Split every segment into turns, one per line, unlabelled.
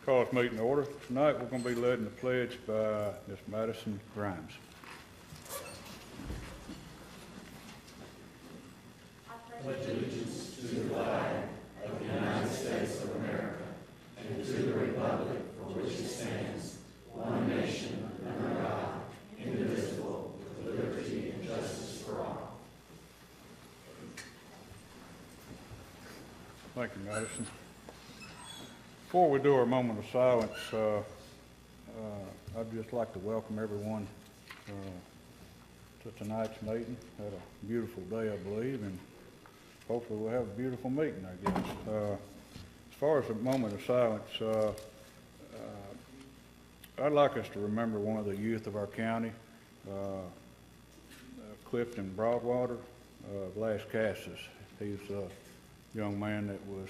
Call this meeting to order. Tonight we're going to be led in the pledge by Ms. Madison Grimes. Thank you, Madison. Before we do our moment of silence, I'd just like to welcome everyone to tonight's meeting. Had a beautiful day, I believe, and hopefully we'll have a beautiful meeting, I guess. As far as a moment of silence, I'd like us to remember one of the youth of our county, Clifton Broadwater, Blas Cassis. He's a young man that was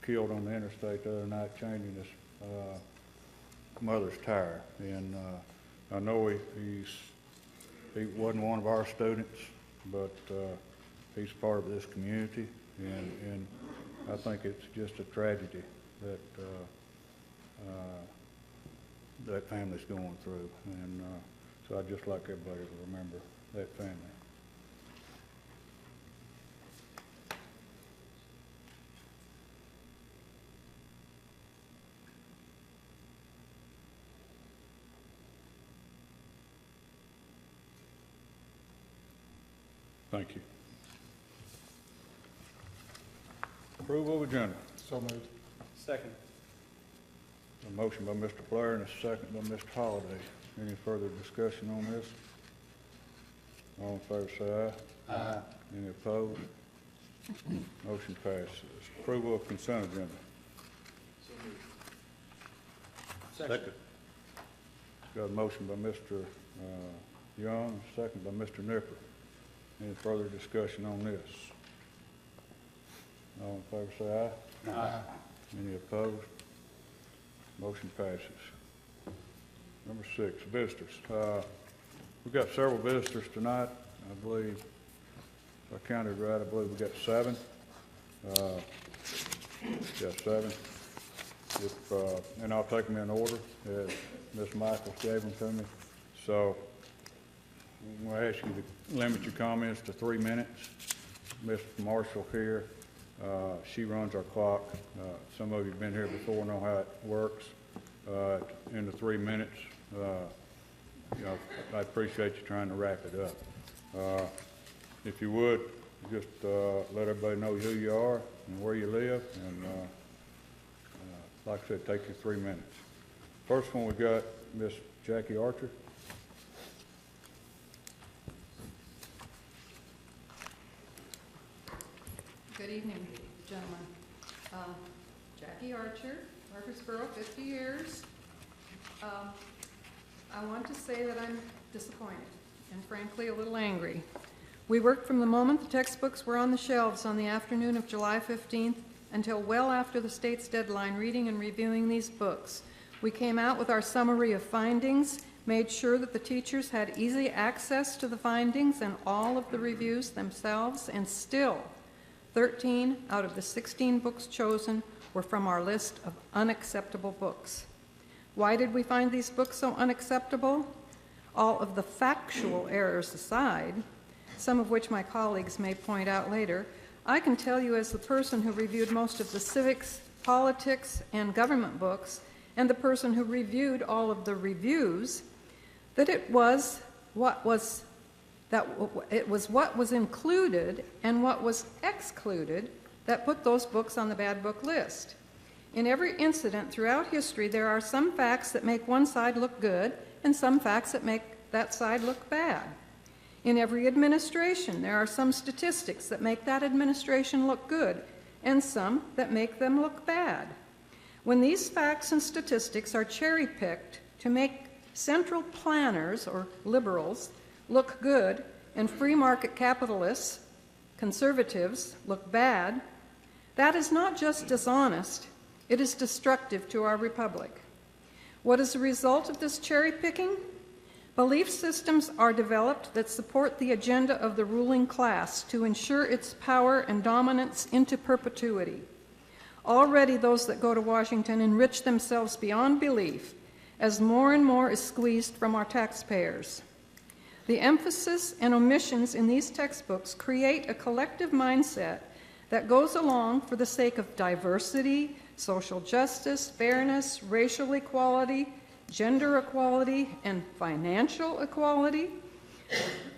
killed on the interstate the other night changing his mother's tire. And I know he wasn't one of our students, but he's part of this community, and I think it's just a tragedy that that family's going through. And so I'd just like everybody to remember that family. Thank you. Approval of agenda.
So moved. Second.
A motion by Mr. Blair and a second by Mr. Holliday. Any further discussion on this? All in favor say aye.
Aye.
Any opposed? Motion passes. Approval of consent agenda.
So moved. Second.
Got a motion by Mr. Young, second by Mr. Nipper. Any further discussion on this? All in favor say aye.
Aye.
Any opposed? Motion passes. Number 6, visitors. We've got several visitors tonight. I believe, if I counted right, I believe we got 7. Got 7. And I'll take them in order as Ms. Michaels gave them to me. So I'm going to ask you to limit your comments to 3 minutes. Ms. Marshall here, she runs our clock. Some of you have been here before, know how it works. In the 3 minutes, I appreciate you trying to wrap it up. If you would, just let everybody know who you are and where you live, and like I said, take you 3 minutes. First one, we got Miss Jackie Archer.
Good evening, gentlemen. Jackie Archer, Murfreesboro, 50 years. I want to say that I'm disappointed and frankly a little angry. We worked from the moment the textbooks were on the shelves on the afternoon of July 15th until well after the state's deadline reading and reviewing these books. We came out with our summary of findings, made sure that the teachers had easy access to the findings and all of the reviews themselves, and still 13 out of the 16 books chosen were from our list of unacceptable books. Why did we find these books so unacceptable? All of the factual errors aside, some of which my colleagues may point out later, I can tell you as the person who reviewed most of the civics, politics, and government books, and the person who reviewed all of the reviews, that it was what was included and what was excluded that put those books on the bad book list. In every incident throughout history, there are some facts that make one side look good and some facts that make that side look bad. In every administration, there are some statistics that make that administration look good and some that make them look bad. When these facts and statistics are cherry-picked to make central planners or liberals look good and free market capitalists, conservatives, look bad, that is not just dishonest, it is destructive to our republic. What is the result of this cherry picking? Belief systems are developed that support the agenda of the ruling class to ensure its power and dominance into perpetuity. Already those that go to Washington enrich themselves beyond belief as more and more is squeezed from our taxpayers. The emphasis and omissions in these textbooks create a collective mindset that goes along for the sake of diversity, social justice, fairness, racial equality, gender equality, and financial equality.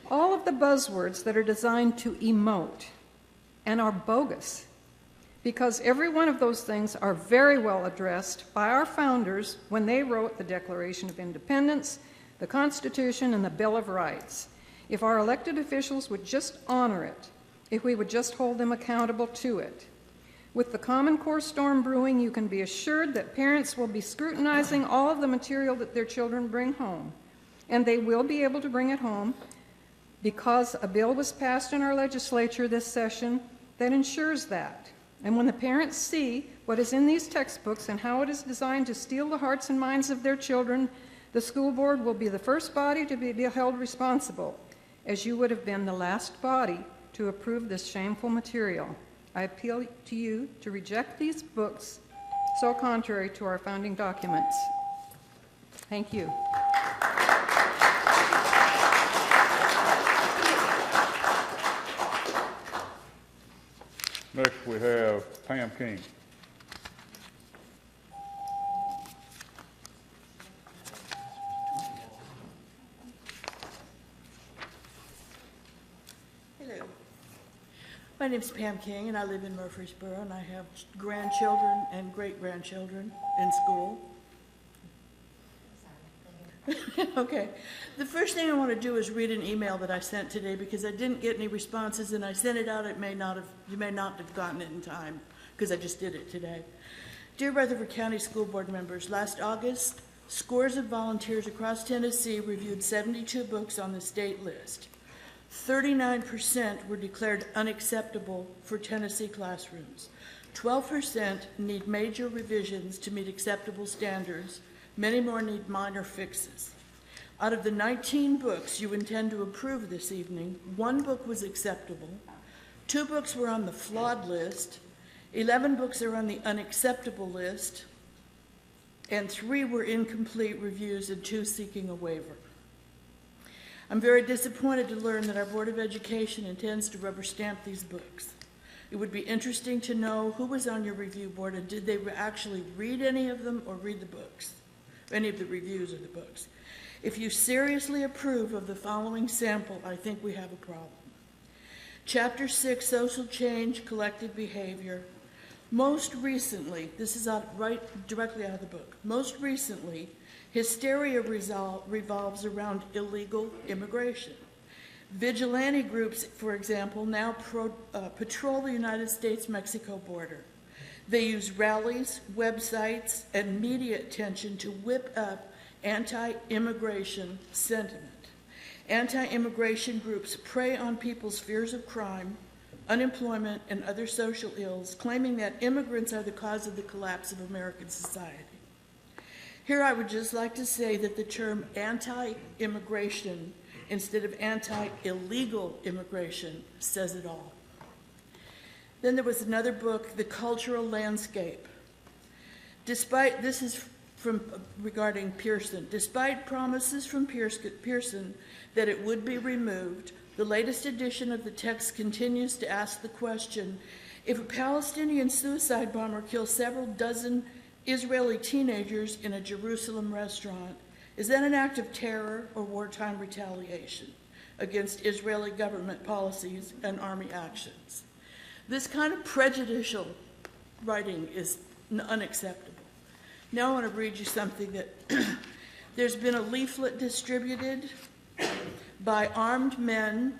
All of the buzzwords that are designed to emote and are bogus, because every one of those things are very well addressed by our founders when they wrote the Declaration of Independence, the Constitution, and the Bill of Rights. If our elected officials would just honor it, if we would just hold them accountable to it. With the Common Core storm brewing, you can be assured that parents will be scrutinizing all of the material that their children bring home, and they will be able to bring it home because a bill was passed in our legislature this session that ensures that. And when the parents see what is in these textbooks and how it is designed to steal the hearts and minds of their children, the school board will be the first body to be held responsible, as you would have been the last body to approve this shameful material. I appeal to you to reject these books so contrary to our founding documents. Thank you.
Next, we have Pam King.
Hello. My name is Pam King, and I live in Murfreesboro, and I have grandchildren and great-grandchildren in school. Okay. The first thing I want to do is read an email that I sent today because I didn't get any responses, and I sent it out. You may not have gotten it in time because I just did it today. Dear Rutherford County School Board members, last August, scores of volunteers across Tennessee reviewed 72 books on the state list. 39% were declared unacceptable for Tennessee classrooms. 12% need major revisions to meet acceptable standards. Many more need minor fixes. Out of the 19 books you intend to approve this evening, 1 book was acceptable, 2 books were on the flawed list, 11 books are on the unacceptable list, and 3 were incomplete reviews and 2 seeking a waiver. I'm very disappointed to learn that our Board of Education intends to rubber stamp these books. It would be interesting to know who was on your review board and did they actually read any of them or read the books, any of the reviews of the books. If you seriously approve of the following sample, I think we have a problem. Chapter 6, Social Change, Collective Behavior. Most recently, this is directly out of the book, most recently, hysteria revolves around illegal immigration. Vigilante groups, for example, now patrol the United States-Mexico border. They use rallies, websites, and media attention to whip up anti-immigration sentiment. Anti-immigration groups prey on people's fears of crime, unemployment, and other social ills, claiming that immigrants are the cause of the collapse of American society. Here I would just like to say that the term anti-immigration instead of anti-illegal immigration says it all. Then there was another book, The Cultural Landscape. This is regarding Pearson. Despite promises from Pearson that it would be removed, the latest edition of the text continues to ask the question, if a Palestinian suicide bomber kills several dozen Israeli teenagers in a Jerusalem restaurant, is that an act of terror or wartime retaliation against Israeli government policies and army actions? This kind of prejudicial writing is unacceptable. Now I want to read you something that there's been a leaflet distributed by armed men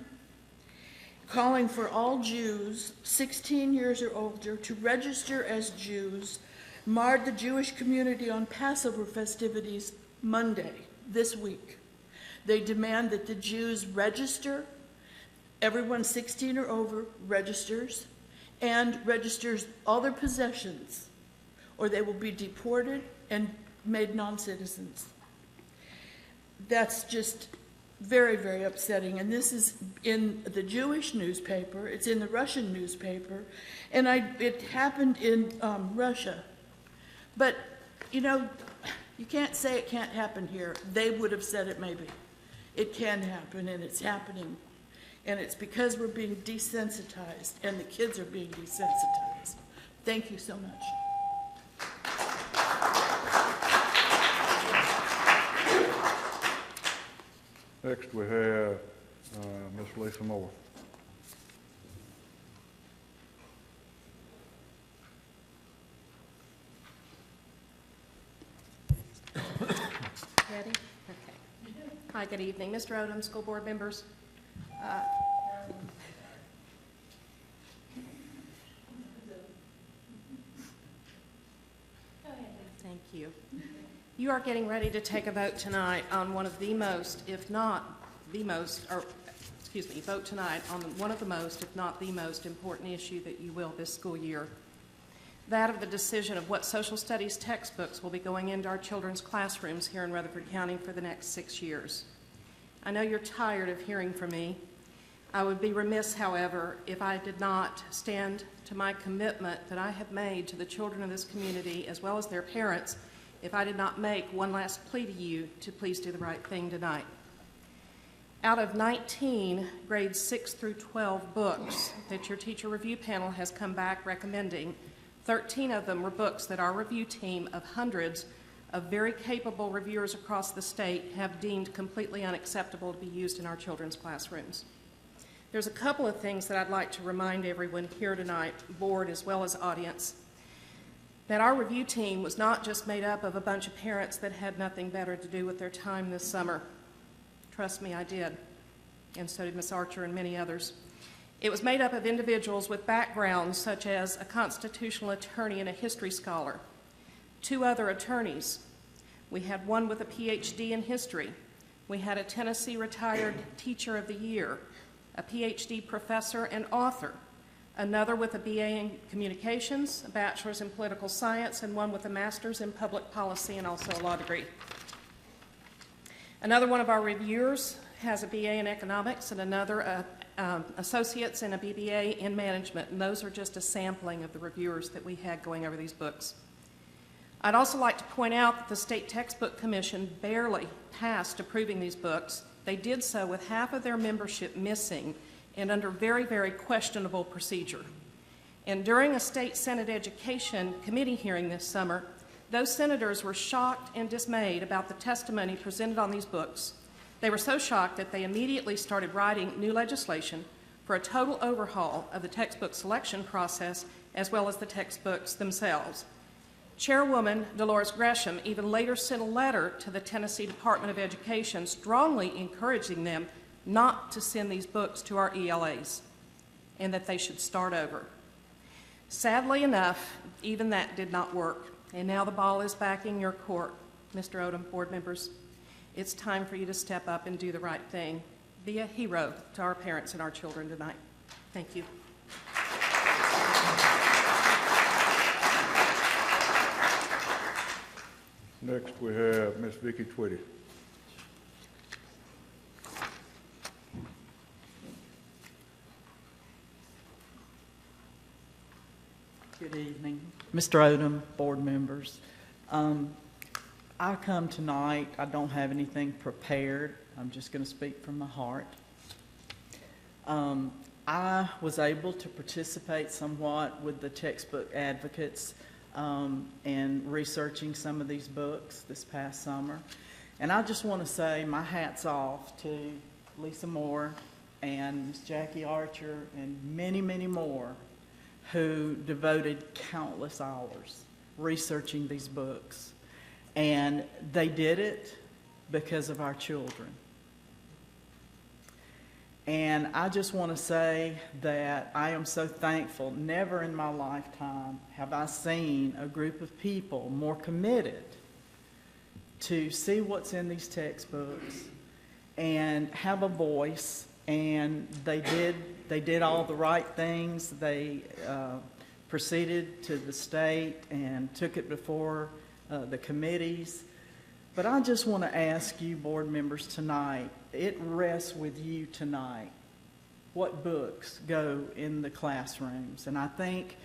calling for all Jews 16 years or older to register as Jews, marred the Jewish community on Passover festivities Monday, this week. They demand that the Jews register, everyone 16 or over registers, and registers all their possessions, or they will be deported and made non-citizens. That's just very, very upsetting. And this is in the Jewish newspaper, it's in the Russian newspaper, and it happened in Russia. But, you know, you can't say it can't happen here. They would have said it maybe. It can happen, and it's happening. And it's because we're being desensitized, and the kids are being desensitized. Thank you so much.
Next, we have Ms. Lisa Moore.
Ready? Okay. Hi, good evening. Mr. Odom, school board members. Thank you. You are getting ready to take a vote tonight on one of the most, if not the most, or excuse me, vote tonight on one of the most, if not the most important issue that you will this school year. That of the decision of what social studies textbooks will be going into our children's classrooms here in Rutherford County for the next 6 years. I know you're tired of hearing from me. I would be remiss, however, if I did not stand to my commitment that I have made to the children of this community as well as their parents, if I did not make one last plea to you to please do the right thing tonight. Out of 19 grades 6 through 12 books that your teacher review panel has come back recommending, 13 of them were books that our review team of hundreds of very capable reviewers across the state have deemed completely unacceptable to be used in our children's classrooms. There's a couple of things that I'd like to remind everyone here tonight, board as well as audience, that our review team was not just made up of a bunch of parents that had nothing better to do with their time this summer. Trust me, I did, and so did Ms. Archer and many others. It was made up of individuals with backgrounds such as a constitutional attorney and a history scholar, 2 other attorneys. We had one with a PhD in history. We had a Tennessee retired teacher of the year, a PhD professor and author, another with a BA in communications, a bachelor's in political science, and one with a master's in public policy and also a law degree. Another one of our reviewers has a BA in economics and another associates and a BBA in management, and those are just a sampling of the reviewers that we had going over these books. I'd also like to point out that the State Textbook Commission barely passed approving these books. They did so with half of their membership missing and under very, very questionable procedure. And during a State Senate Education Committee hearing this summer, those senators were shocked and dismayed about the testimony presented on these books. They were so shocked that they immediately started writing new legislation for a total overhaul of the textbook selection process as well as the textbooks themselves. Chairwoman Dolores Gresham even later sent a letter to the Tennessee Department of Education strongly encouraging them not to send these books to our ELAs and that they should start over. Sadly enough, even that did not work, and now the ball is back in your court. Mr. Odom, board members, it's time for you to step up and do the right thing. Be a hero to our parents and our children tonight. Thank you.
Next, we have Ms. Vicki Twitty.
Good evening. Mr. Odom, board members. I come tonight, I don't have anything prepared. I'm just going to speak from my heart. I was able to participate somewhat with the textbook advocates and researching some of these books this past summer. And I just want to say my hat's off to Lisa Moore and Ms. Jackie Archer and many, many more who devoted countless hours researching these books. And they did it because of our children. And I just want to say that I am so thankful. Never in my lifetime have I seen a group of people more committed to see what's in these textbooks and have a voice. And they did all the right things. They proceeded to the state and took it before the committees. But I just want to ask you, board members, tonight, it rests with you tonight. What books go in the classrooms? And I think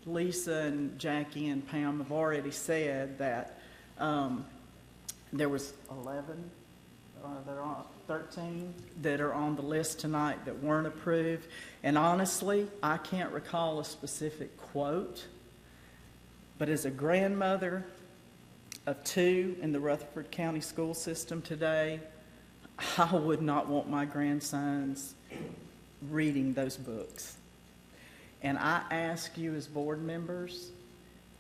Lisa and Jackie and Pam have already said that there was 11, there are 13 that are on the list tonight that weren't approved. And honestly, I can't recall a specific quote, but as a grandmother of 2 in the Rutherford County school system today, I would not want my grandsons reading those books. And I ask you as board members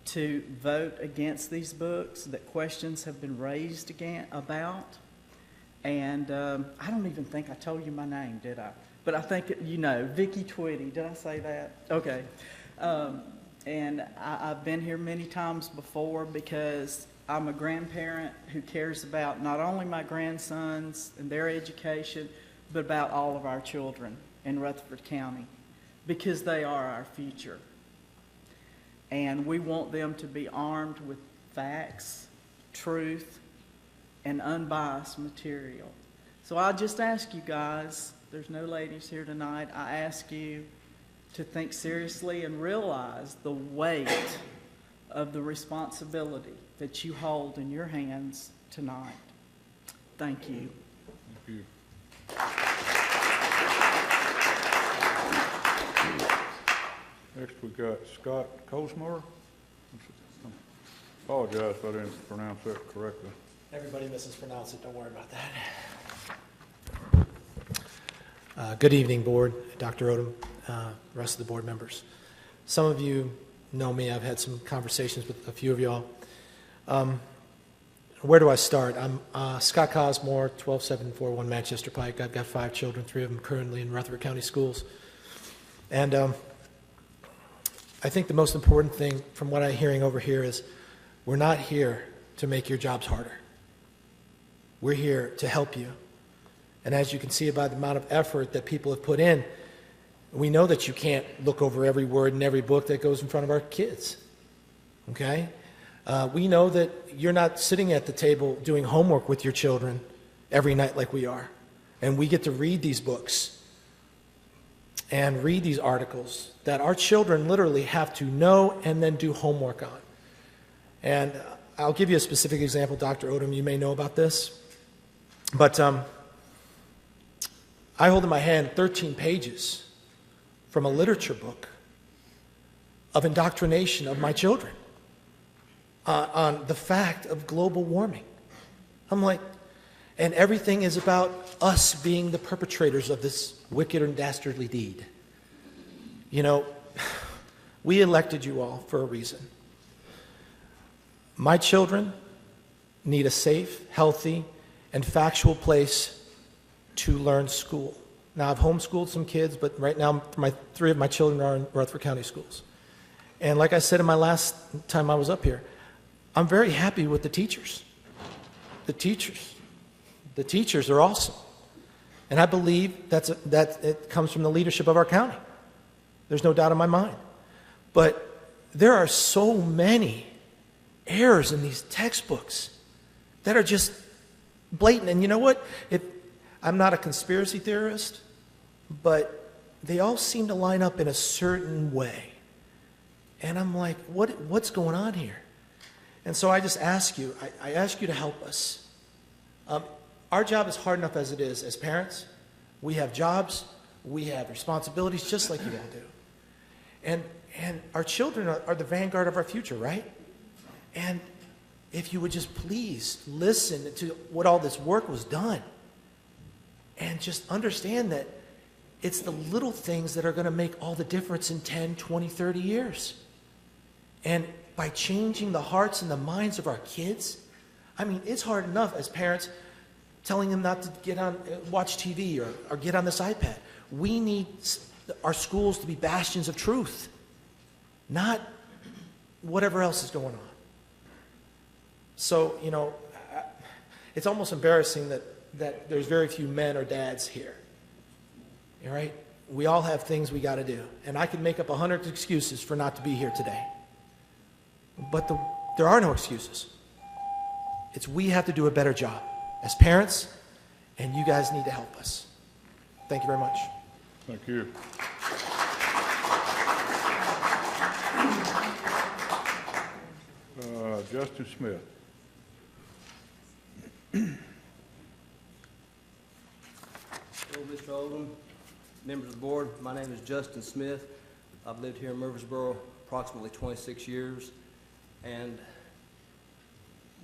to vote against these books that questions have been raised about. And I don't even think I told you my name, did I? But I think you know, Vicki Twitty. Did I say that? Okay. And I've been here many times before because I'm a grandparent who cares about not only my grandsons and their education, but about all of our children in Rutherford County, because they are our future. And we want them to be armed with facts, truth, and unbiased material. So I just ask you guys, there's no ladies here tonight, I ask you to think seriously and realize the weight of the responsibility that you hold in your hands tonight. Thank you.
Thank you. Next, we got Scott Cosmore. Apologize if I didn't pronounce that correctly.
Everybody mispronounce it, don't worry about that. Good evening, Board, Dr. Odom, rest of the board members. Some of you know me. I've had some conversations with a few of y'all. Where do I start? I'm Scott Cosmore, 12741 Manchester Pike. I've got 5 children, 3 of them currently in Rutherford County schools. And I think the most important thing from what I'm hearing over here is we're not here to make your jobs harder. We're here to help you. And as you can see by the amount of effort that people have put in, we know that you can't look over every word in every book that goes in front of our kids. Okay? We know that you're not sitting at the table doing homework with your children every night like we are. And we get to read these books and read these articles that our children literally have to know and then do homework on. And I'll give you a specific example, Dr. Odom, you may know about this. But I hold in my hand 13 pages from a literature book of indoctrination of my children on the fact of global warming. I'm like, and everything is about us being the perpetrators of this wicked and dastardly deed. You know, we elected you all for a reason. My children need a safe, healthy, and factual place to learn school. Now, I've homeschooled some kids, but right now 3 of my children are in Rutherford County schools. And like I said in my last time I was up here, I'm very happy with the teachers. The teachers are awesome. And I believe that it comes from the leadership of our county. There's no doubt in my mind. But there are so many errors in these textbooks that are just blatant. And you know what? I'm not a conspiracy theorist, but they all seem to line up in a certain way. And I'm like, what's going on here? And so I just ask you, I ask you to help us. Our job is hard enough as it is. As parents, we have jobs, we have responsibilities just like you all do. And our children are the vanguard of our future, right? And if you would just please listen to what all this work was done and just understand that it's the little things that are going to make all the difference in 10, 20, 30 years. And by changing the hearts and the minds of our kids, I mean, it's hard enough as parents telling them not to watch TV or get on this iPad. We need our schools to be bastions of truth, not whatever else is going on. So, you know, it's almost embarrassing that there's very few men or dads here. All right? We all have things we got to do. And I can make up 100 excuses for not to be here today. But there are no excuses. It's we have to do a better job as parents and you guys need to help us. Thank you very much.
Thank you. Justin Smith.
Hello, Mr. Oldham, members of the board. My name is Justin Smith. I've lived here in Murfreesboro approximately 26 years, and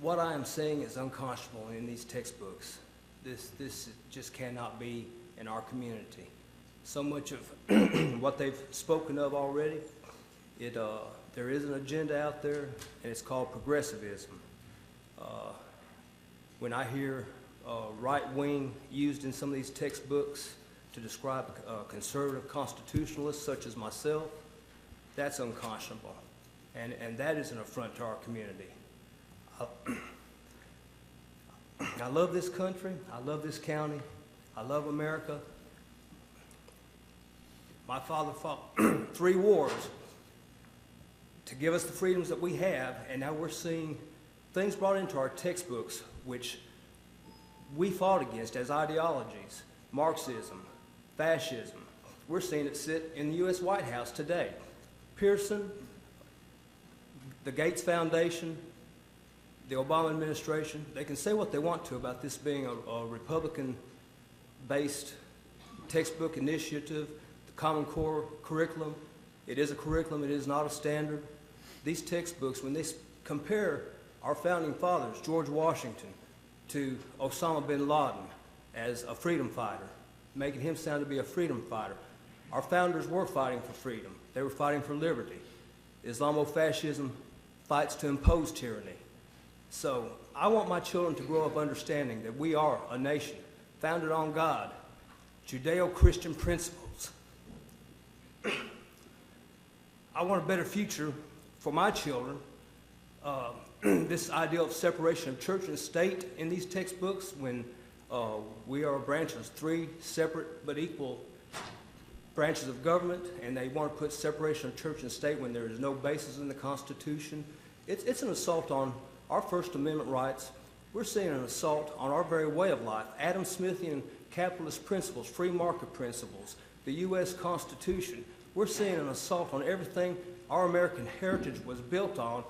what I am seeing is unconscionable in these textbooks. This just cannot be in our community. So much of what they've spoken of already, there is an agenda out there, and it's called progressivism. When I hear right wing used in some of these textbooks to describe conservative constitutionalists such as myself, that's unconscionable, and that is an affront to our community. I love this country, I love this county, I love America. My father fought 3 wars to give us the freedoms that we have, and now we're seeing things brought into our textbooks which we fought against as ideologies. Marxism, fascism. We're seeing it sit in the U.S. White House today. Pearson, the Gates Foundation, the Obama administration, they can say what they want to about this being a Republican-based textbook initiative, the Common Core curriculum. It is a curriculum, it is not a standard. These textbooks, when they compare our founding fathers, George Washington, to Osama bin Laden as a freedom fighter, making him sound to be a freedom fighter. Our founders were fighting for freedom. They were fighting for liberty. Islamofascism fights to impose tyranny. So I want my children to grow up understanding that we are a nation founded on God, Judeo-Christian principles. I want a better future for my children. This idea of separation of church and state in these textbooks, when we are a branch of 3 separate but equal branches of government, and they want to put separation of church and state when there is no basis in the Constitution. It's an assault on our First Amendment rights. We're seeing an assault on our very way of life. Adam Smithian capitalist principles, free market principles, the U.S. Constitution. We're seeing an assault on everything our American heritage was built on,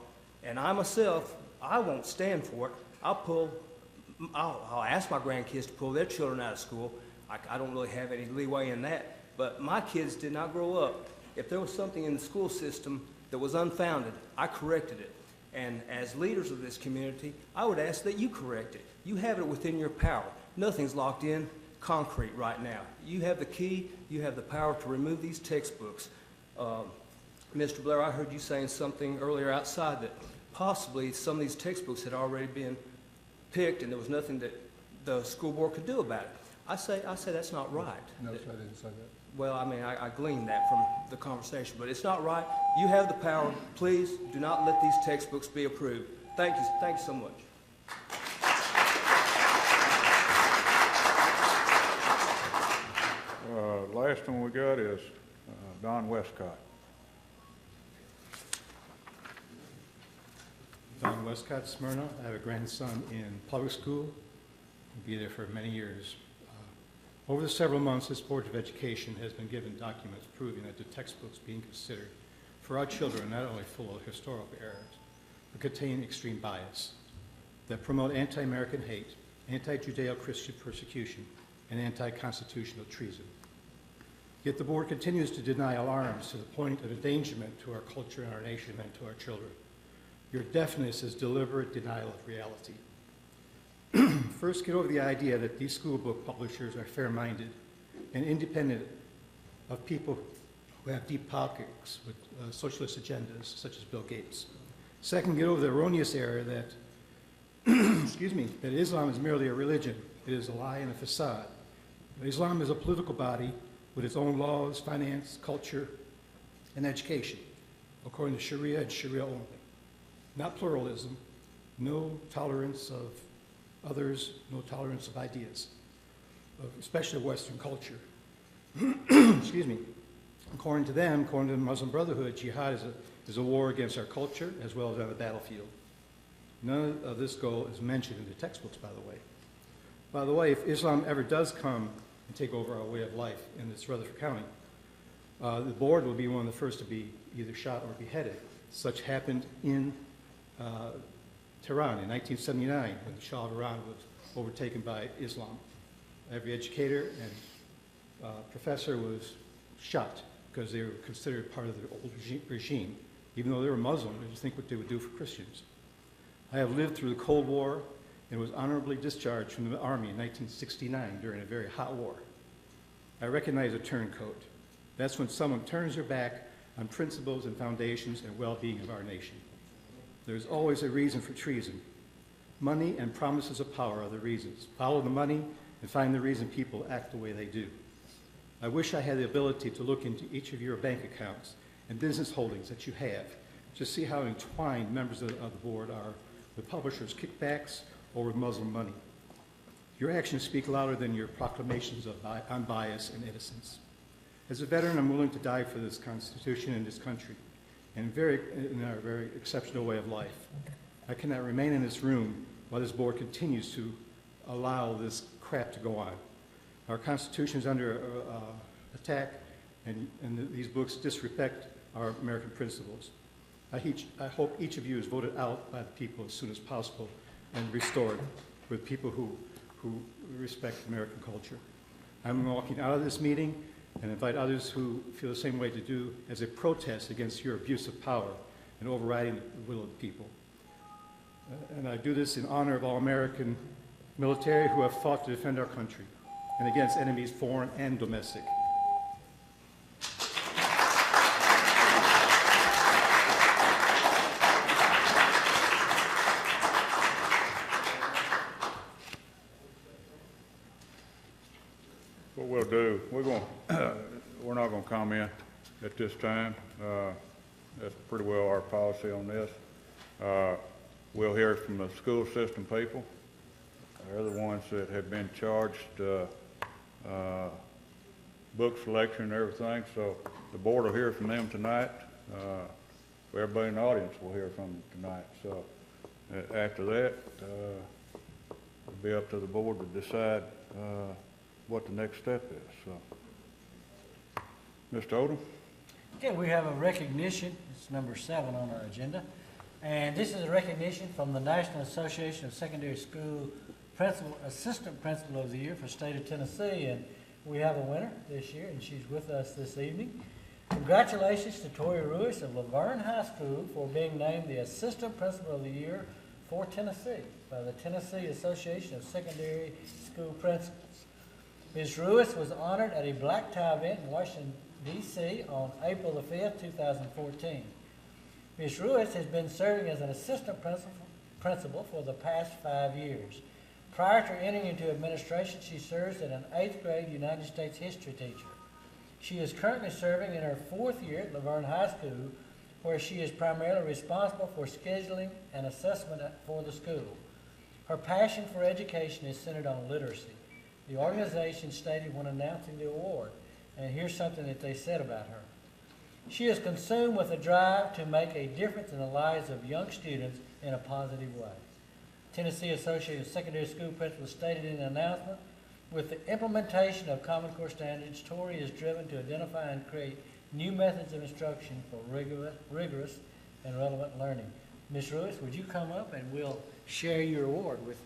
and I myself, I won't stand for it. I'll ask my grandkids to pull their children out of school. I don't really have any leeway in that, but my kids did not grow up. If there was something in the school system that was unfounded, I corrected it. And as leaders of this community, I would ask that you correct it. You have it within your power. Nothing's locked in concrete right now. You have the key, you have the power to remove these textbooks. Mr. Blair, I heard you saying something earlier outside that possibly some of these textbooks had already been picked and there was nothing that the school board could do about it. I say that's not right.
No, sir, I didn't say that.
Well, I mean, I gleaned that from the conversation, but it's not right. You have the power. Please do not let these textbooks be approved. Thank you so much.
Last one we got is Don Westcott.
Don Westcott, Smyrna. I have a grandson in public school. He'll be there for many years. Over the several months, this Board of Education has been given documents proving that the textbooks being considered for our children are not only full of historical errors, but contain extreme bias that promote anti-American hate, anti-Judeo-Christian persecution, and anti-constitutional treason. Yet the Board continues to deny all arms to the point of endangerment to our culture and our nation and to our children. Your deafness is deliberate denial of reality. First, get over the idea that these school book publishers are fair-minded and independent of people who have deep pockets with socialist agendas, such as Bill Gates. Second, get over the erroneous error that, that Islam is merely a religion. It is a lie and a facade. Islam is a political body with its own laws, finance, culture, and education, according to Sharia and Sharia only. Not pluralism, no tolerance of others, no tolerance of ideas, especially Western culture. According to them, according to the Muslim Brotherhood, jihad is a war against our culture as well as on the battlefield. None of this goal is mentioned in the textbooks, by the way. By the way, if Islam ever does come and take over our way of life in this Rutherford County, the board will be one of the first to be either shot or beheaded. Such happened in Tehran in 1979 when the Shah of Iran was overtaken by Islam. Every educator and professor was shot because they were considered part of the old regime. Even though they were Muslim, just think what they would do for Christians. I have lived through the Cold War and was honorably discharged from the Army in 1969 during a very hot war. I recognize a turncoat. That's when someone turns their back on principles and foundations and well-being of our nation. There's always a reason for treason. Money and promises of power are the reasons. Follow the money and find the reason people act the way they do. I wish I had the ability to look into each of your bank accounts and business holdings that you have to see how entwined members of the board are with publishers' kickbacks or with Muslim money. Your actions speak louder than your proclamations on bias and innocence. As a veteran, I'm willing to die for this Constitution and this country, and in our very exceptional way of life. I cannot remain in this room while this board continues to allow this crap to go on. Our Constitution is under attack, and these books disrespect our American principles. I hope each of you is voted out by the people as soon as possible and restored with people who respect American culture. I'm walking out of this meeting and invite others who feel the same way to do as a protest against your abuse of power and overriding the will of the people. And I do this in honor of all American military who have fought to defend our country and against enemies foreign and domestic.
What we'll do, we're not going to comment at this time. That's pretty well our policy on this. We'll hear from the school system people. They're the ones that have been charged book selection and everything, so the board will hear from them tonight. Everybody in the audience will hear from them tonight. So after that, it'll be up to the board to decide what the next step is. So, Mr. Odom?
Okay, we have a recognition. It's number 7 on our agenda. And this is a recognition from the National Association of Secondary School Assistant Principal of the Year for the state of Tennessee. And we have a winner this year, and she's with us this evening. Congratulations to Tori Ruiz of Laverne High School for being named the Assistant Principal of the Year for Tennessee by the Tennessee Association of Secondary School Principals. Ms. Ruiz was honored at a black tie event in Washington, D.C. on April the 5th, 2014. Ms. Ruiz has been serving as an assistant principal for the past 5 years. Prior to entering into administration, she serves as an 8th grade United States history teacher. She is currently serving in her 4th year at Laverne High School, where she is primarily responsible for scheduling and assessment for the school. Her passion for education is centered on literacy. The organization stated when announcing the award, and here's something that they said about her. She is consumed with a drive to make a difference in the lives of young students in a positive way. Tennessee Association of Secondary School Principals stated in an announcement, with the implementation of Common Core standards, Tori is driven to identify and create new methods of instruction for rigorous and relevant learning. Ms. Ruiz, would you come up and we'll share your award with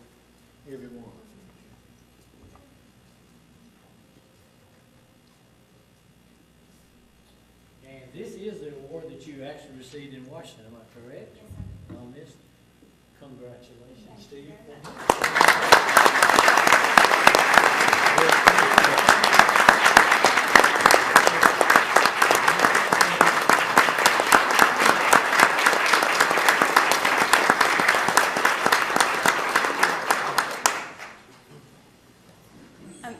everyone. And this is the award that you actually received in Washington, am I correct? On this? Congratulations to you.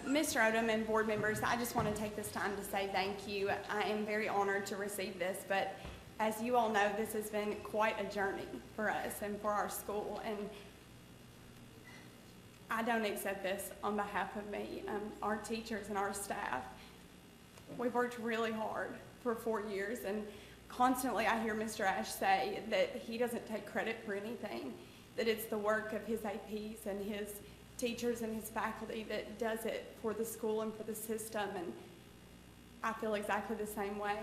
Mr. Odom and board members, I just want to take this time to say thank you. I am very honored to receive this, but as you all know, this has been quite a journey for us and for our school, and I don't accept this on behalf of me. Our teachers and our staff, we've worked really hard for 4 years, and constantly I hear Mr. Ash say that he doesn't take credit for anything, that it's the work of his APs and his teachers and his faculty that does it for the school and for the system, and I feel exactly the same way.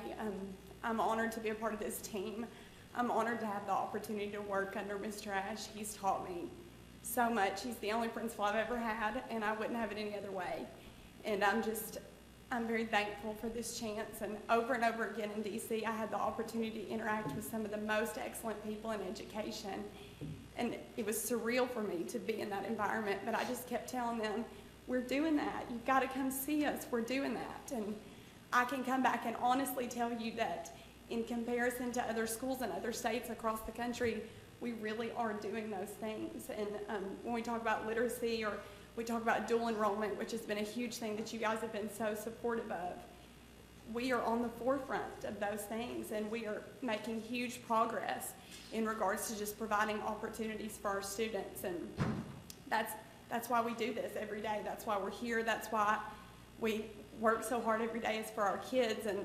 I'm honored to be a part of this team. I'm honored to have the opportunity to work under Mr. Ash. He's taught me so much. He's the only principal I've ever had, and I wouldn't have it any other way. And I'm very thankful for this chance. And over again in DC, I had the opportunity to interact with some of the most excellent people in education. And it was surreal for me to be in that environment, but I just kept telling them, we're doing that. You've got to come see us. We're doing that. And I can come back and honestly tell you that in comparison to other schools in other states across the country, we really are doing those things. And when we talk about literacy, or we talk about dual enrollment, which has been a huge thing that you guys have been so supportive of, we are on the forefront of those things, and we are making huge progress in regards to just providing opportunities for our students. And that's why we do this every day. That's why we're here. That's why we work so hard every day, is for our kids. And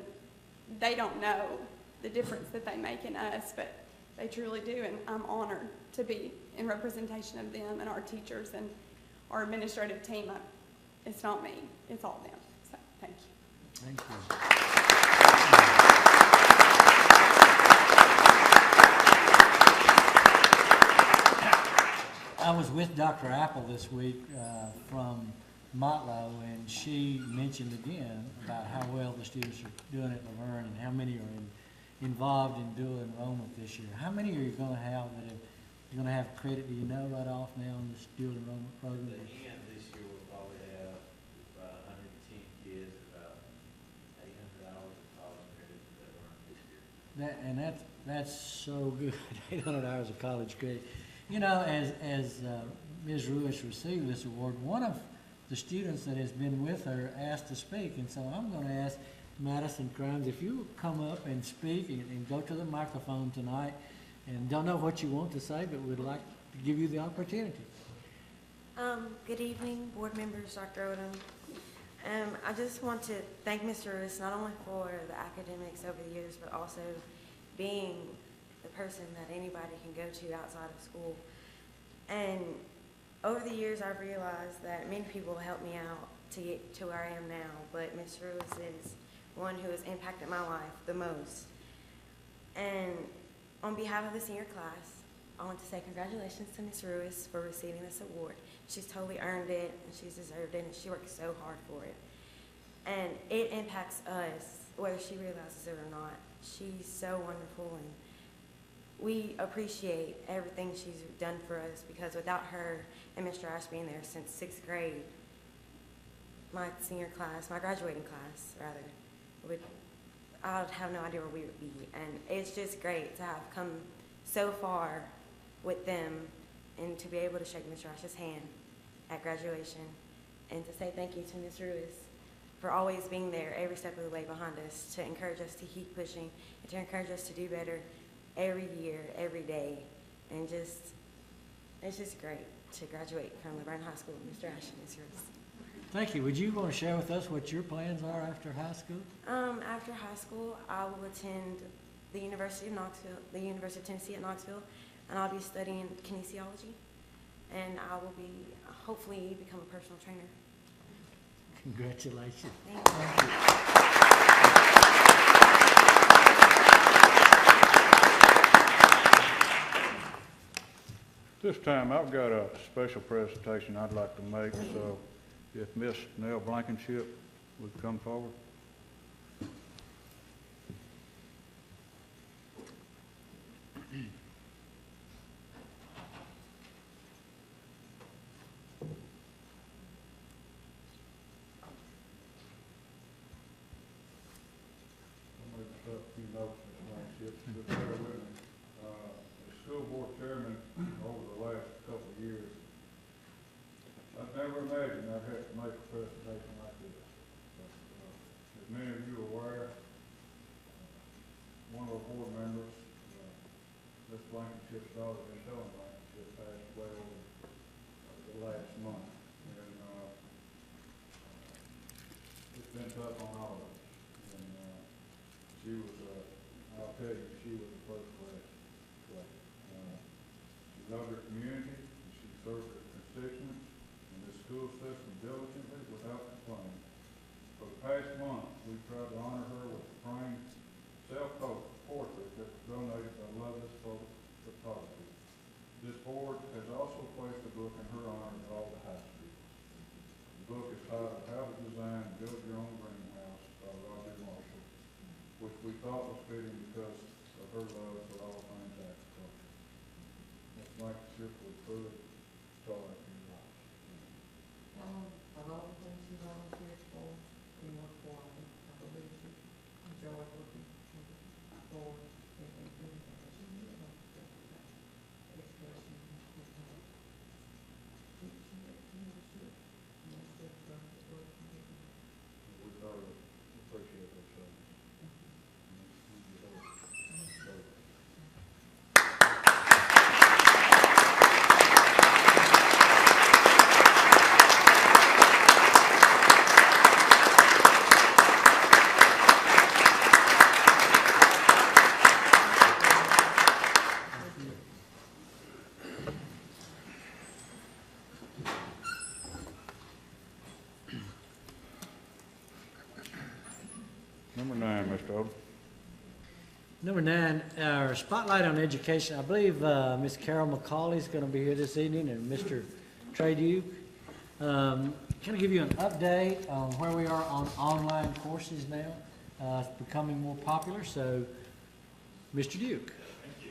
they don't know the difference that they make in us, but they truly do. And I'm honored to be in representation of them and our teachers and our administrative team. It's not me, it's all them. So thank you.
Thank you. I was with Dr. Apple this week from Motlow, and she mentioned again about how well the students are doing at Laverne and how many are involved in dual enrollment this year. How many are you going to have that you're going to have credit? Do you know right off now in this dual enrollment program?
At the end this year, we'll probably have about 110 kids, about 800 hours of college credit that earned this year.
And that's so good. 800 hours of college credit. You know, as Ms. Ruiz received this award, one of the students that has been with her asked to speak, and so I'm going to ask Madison Crimes if you would come up and speak and go to the microphone tonight. And don't know what you want to say, but we'd like to give you the opportunity.
Good evening, board members, Dr. Odom. I just want to thank Mr. Ruiz not only for the academics over the years, but also being the person that anybody can go to outside of school. And over the years, I've realized that many people helped me out to get to where I am now, but Ms. Ruiz is one who has impacted my life the most. And on behalf of the senior class, I want to say congratulations to Ms. Ruiz for receiving this award. She's totally earned it, and she's deserved it, and she worked so hard for it. And it impacts us, whether she realizes it or not. She's so wonderful, and we appreciate everything she's done for us, because without her and Mr. Ash being there since 6th grade, my senior class, my graduating class, rather, I would have no idea where we would be. And it's just great to have come so far with them and to be able to shake Mr. Ash's hand at graduation and to say thank you to Ms. Ruiz for always being there every step of the way behind us, to encourage us to keep pushing and to encourage us to do better every year, every day. And it's just great to graduate from Laverne High School with Mr. Ash and Ms. Ruiz.
Thank you. Would you want to share with us what your plans are after high school?
After high school, I will attend the University of Knoxville, the University of Tennessee at Knoxville, and I'll be studying kinesiology, and I will be hopefully become a personal trainer.
Congratulations.
Thank you.
This time, I've got a special presentation I'd like to make, so if Miss Nell Blankenship would come forward. I'll make a few notes, Ms. Blankenship, just bear with me. The school board chairman over the last couple of years, I've never imagined I'd have to make a presentation like this. But, as many of you are aware, one of our board members, Ms. Blankenship's daughter, Ms. Helen Blankenship, passed away over the last month. And it's been tough on all of us. And she was, I'll tell you, she was a first class. She loved her community, and she served her constituents, and school system diligently without complaint. For the past month, we've tried to honor her with a framed self-portrait that was donated by Loveless Photography. This board has also placed a book in her honor at all the high schools. The book is titled How to Design and Build Your Own Greenhouse by Roger Marshall, which we thought was fitting because of her love for all things agriculture. Let's make a cheerful food start in your life.
Of all the things you volunteered for, you work for, I believe you enjoy working for everything that you need on expression.
We thoroughly appreciate those things. Number 9, Mr. Odom.
Number 9, our spotlight on education. I believe Ms. Carol McCauley is going to be here this evening, and Mr. Trey Duke. Kind of give you an update on where we are on online courses now. It's becoming more popular, so Mr. Duke.
Thank you.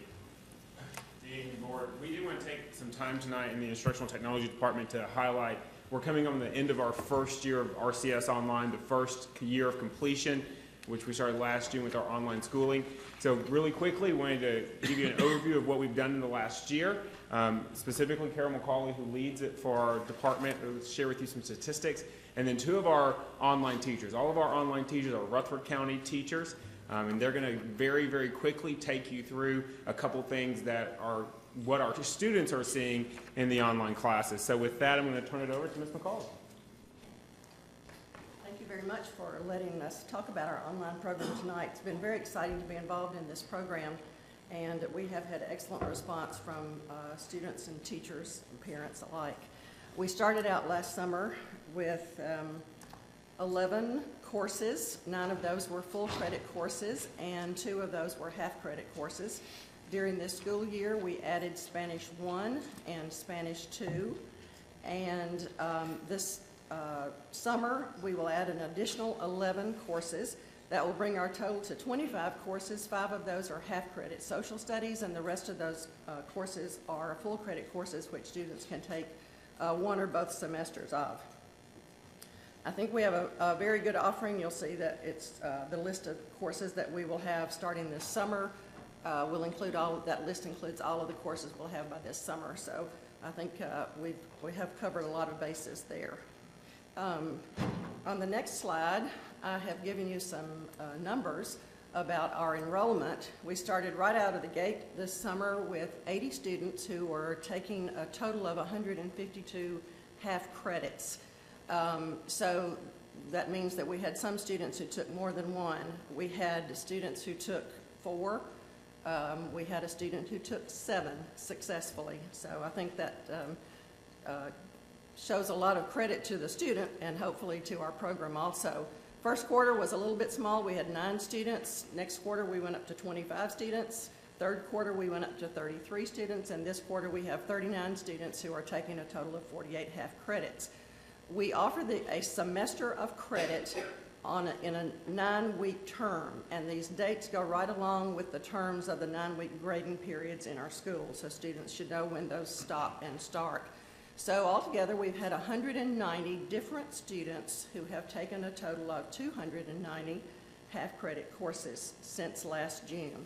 Good evening, Board. We do want to take some time tonight in the Instructional Technology Department to highlight we're coming on the end of our first year of RCS Online, the first year of completion, which we started last June with our online schooling. So really quickly, wanted to give you an overview of what we've done in the last year. Specifically, Carol McCauley, who leads it for our department, will share with you some statistics. And then 2 of our online teachers. All of our online teachers are Rutherford County teachers, and they're going to very, very quickly take you through a couple things that are what our students are seeing in the online classes. So with that, I'm going to turn it over to Ms. McCauley.
Thank you very much for letting us talk about our online program tonight. It's been very exciting to be involved in this program, and we have had excellent response from students and teachers and parents alike. We started out last summer with 11 courses. 9 of those were full credit courses, and 2 of those were half credit courses. During this school year, we added Spanish 1 and Spanish 2, and this summer, we will add an additional 11 courses. That will bring our total to 25 courses. 5 of those are half-credit social studies, and the rest of those courses are full-credit courses which students can take 1 or both semesters of. I think we have a very good offering. You'll see that it's the list of courses that we will have starting this summer. Will include that list includes all of the courses we'll have by this summer. So I think we have covered a lot of bases there. On the next slide, I have given you some numbers about our enrollment. We started right out of the gate this summer with 80 students who were taking a total of 152 half credits. So that means that we had some students who took more than 1. We had students who took 4. We had a student who took 7 successfully. So I think that shows a lot of credit to the student and hopefully to our program also. First quarter was a little bit small. We had 9 students. Next quarter we went up to 25 students. Third quarter we went up to 33 students, and this quarter we have 39 students who are taking a total of 48 half credits. We offer a semester of credit in a 9-week term, and these dates go right along with the terms of the 9-week grading periods in our school, so students should know when those stop and start. So altogether, we've had 190 different students who have taken a total of 290 half-credit courses since last June.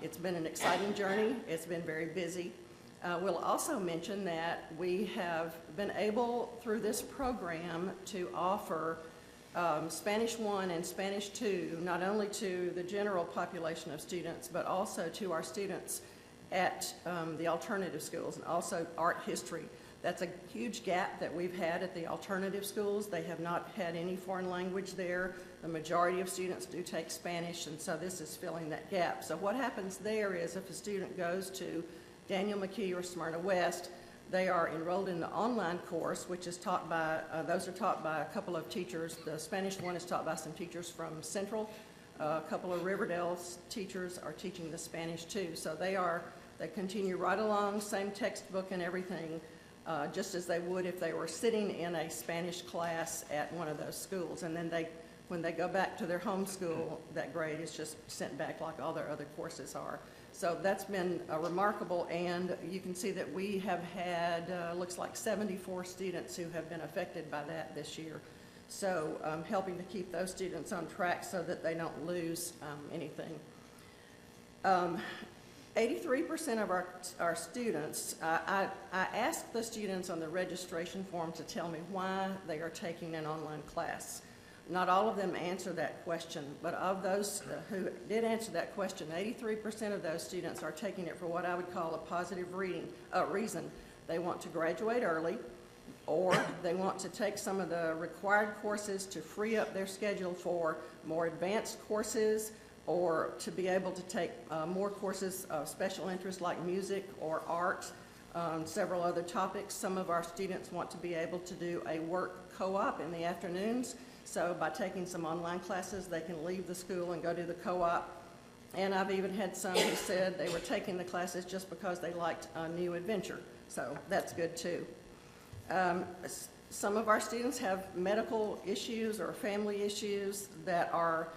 It's been an exciting journey. It's been very busy. We'll also mention that we have been able, through this program, to offer Spanish 1 and Spanish 2, not only to the general population of students, but also to our students at the alternative schools, and also art history. That's a huge gap that we've had at the alternative schools. They have not had any foreign language there. The majority of students do take Spanish, and so this is filling that gap. So what happens there is if a student goes to Daniel McKee or Smyrna West, They are enrolled in the online course, which is taught by, those are taught by a couple of teachers. The Spanish one is taught by some teachers from Central. A couple of Riverdale's teachers are teaching the Spanish too. So they continue right along, same textbook and everything, just as they would if they were sitting in a Spanish class at one of those schools. And then when they go back to their home school, that grade is just sent back like all their other courses are. So that's been remarkable, and you can see that we have had, looks like 74 students who have been affected by that this year. So helping to keep those students on track so that they don't lose anything. 83% of our students, I asked the students on the registration form to tell me why they are taking an online class. Not all of them answer that question, but of those who did answer that question, 83% of those students are taking it for what I would call a positive reason. They want to graduate early, or they want to take some of the required courses to free up their schedule for more advanced courses, or to be able to take more courses of special interest like music or art, several other topics. Some of our students want to be able to do a work co-op in the afternoons. So by taking some online classes, they can leave the school and go to the co-op. And I've even had some who said they were taking the classes just because they liked a new adventure. So that's good too. Some of our students have medical issues or family issues that are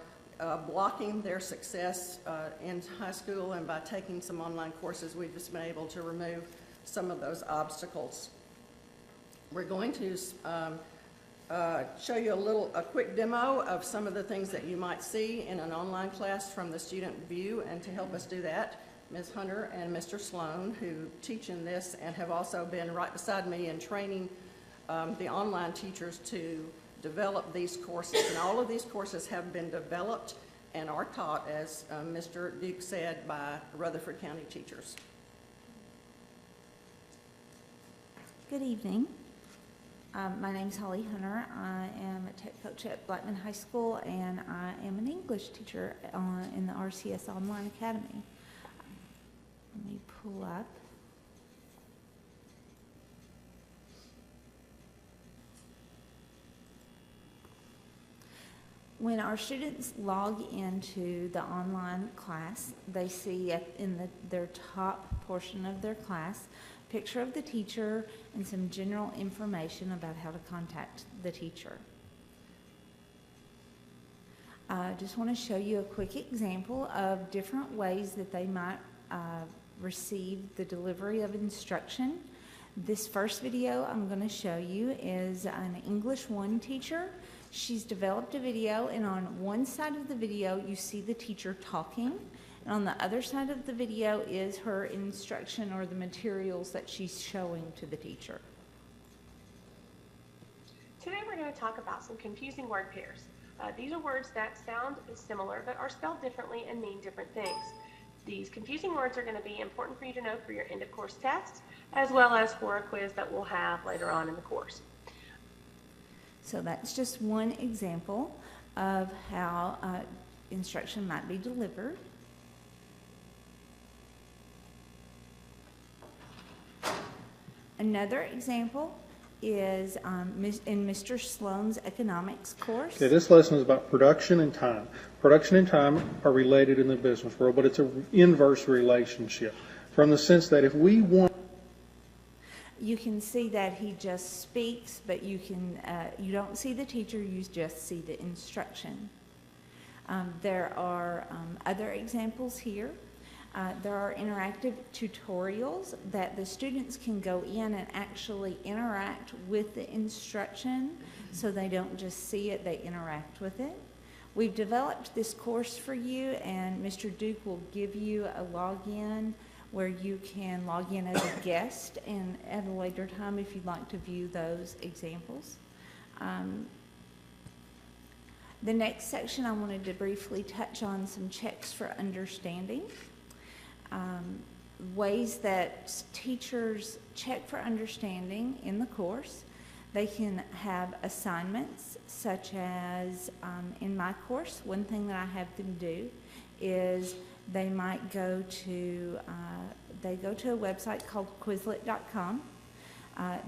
blocking their success in high school, and by taking some online courses, we've just been able to remove some of those obstacles. We're going to show you a quick demo of some of the things that you might see in an online class from the student view, and to help us do that, Ms. Hunter and Mr. Sloan, who teach in this and have also been right beside me in training the online teachers to develop these courses. And all of these courses have been developed and are taught, as Mr. Duke said, by Rutherford County teachers.
Good evening. My name is Holly Hunter. I am a tech coach at Blackman High School, and I am an English teacher in the RCS Online Academy. Let me pull up. When our students log into the online class, they see in their top portion of their class picture of the teacher and some general information about how to contact the teacher. I just want to show you a quick example of different ways that they might receive the delivery of instruction. This first video I'm going to show you is an English 1 teacher. She's developed a video, and on one side of the video you see the teacher talking, and on the other side of the video is her instruction or the materials that she's showing to the teacher.
Today we're going to talk about some confusing word pairs. These are words that sound similar but are spelled differently and mean different things. These confusing words are going to be important for you to know for your end of course tests, as well as for a quiz that we'll have later on in the course.
So that's just one example of how instruction might be delivered. Another example is in Mr. Sloan's economics course.
Okay, this lesson is about production and time. Production and time are related in the business world, but it's an inverse relationship from the sense that if we want...
You can see that he just speaks, but you don't see the teacher, you just see the instruction. There are other examples here. There are interactive tutorials that the students can go in and actually interact with the instruction, so they don't just see it, they interact with it. We've developed this course for you, and Mr. Duke will give you a login where you can log in as a guest, and at a later time if you'd like to view those examples. The next section I wanted to briefly touch on some checks for understanding. Ways that teachers check for understanding in the course. They can have assignments, such as in my course, one thing that I have them do is they might go to a website called Quizlet.com.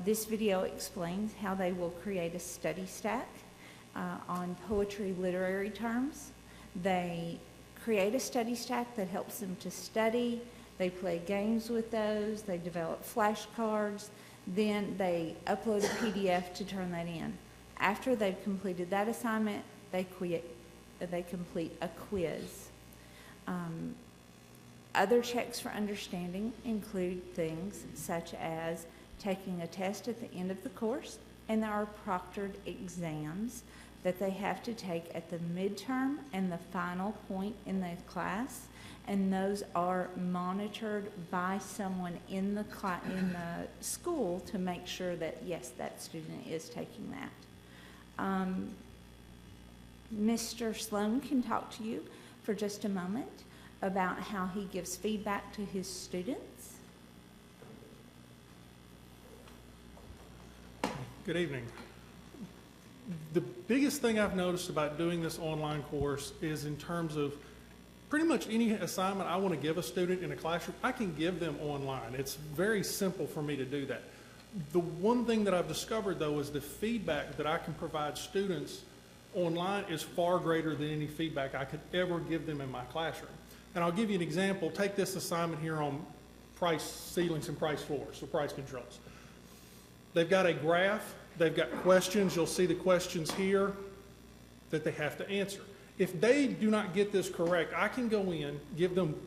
This video explains how they will create a study stack on poetry literary terms. They create a study stack that helps them to study. They play games with those. They develop flashcards. Then they upload a PDF to turn that in. After they've completed that assignment, they complete a quiz. Other checks for understanding include things such as taking a test at the end of the course, and there are proctored exams that they have to take at the midterm and the final point in the class, and those are monitored by someone in the school to make sure that, yes, that student is taking that. Mr. Sloan can talk to you for just a moment about how he gives feedback to his students.
Good evening. The biggest thing I've noticed about doing this online course is in terms of pretty much any assignment I want to give a student in a classroom, I can give them online. It's very simple for me to do that. The one thing that I've discovered, though, is the feedback that I can provide students online is far greater than any feedback I could ever give them in my classroom. And I'll give you an example. Take this assignment here on price ceilings and price floors, so price controls. They've got a graph. They've got questions. You'll see the questions here that they have to answer. If they do not get this correct, I can go in, give them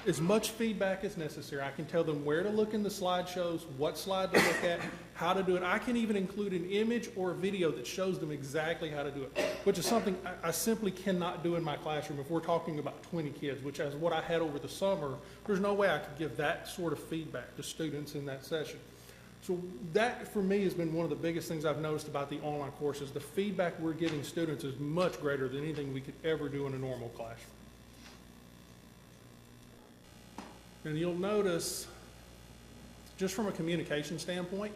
as much feedback as necessary. I can tell them where to look in the slideshows, what slide to look at, how to do it. I can even include an image or a video that shows them exactly how to do it, which is something I simply cannot do in my classroom. If we're talking about 20 kids, which is what I had over the summer, there's no way I could give that sort of feedback to students in that session. So that, for me, has been one of the biggest things I've noticed about the online courses. The feedback we're giving students is much greater than anything we could ever do in a normal classroom. And you'll notice, just from a communication standpoint,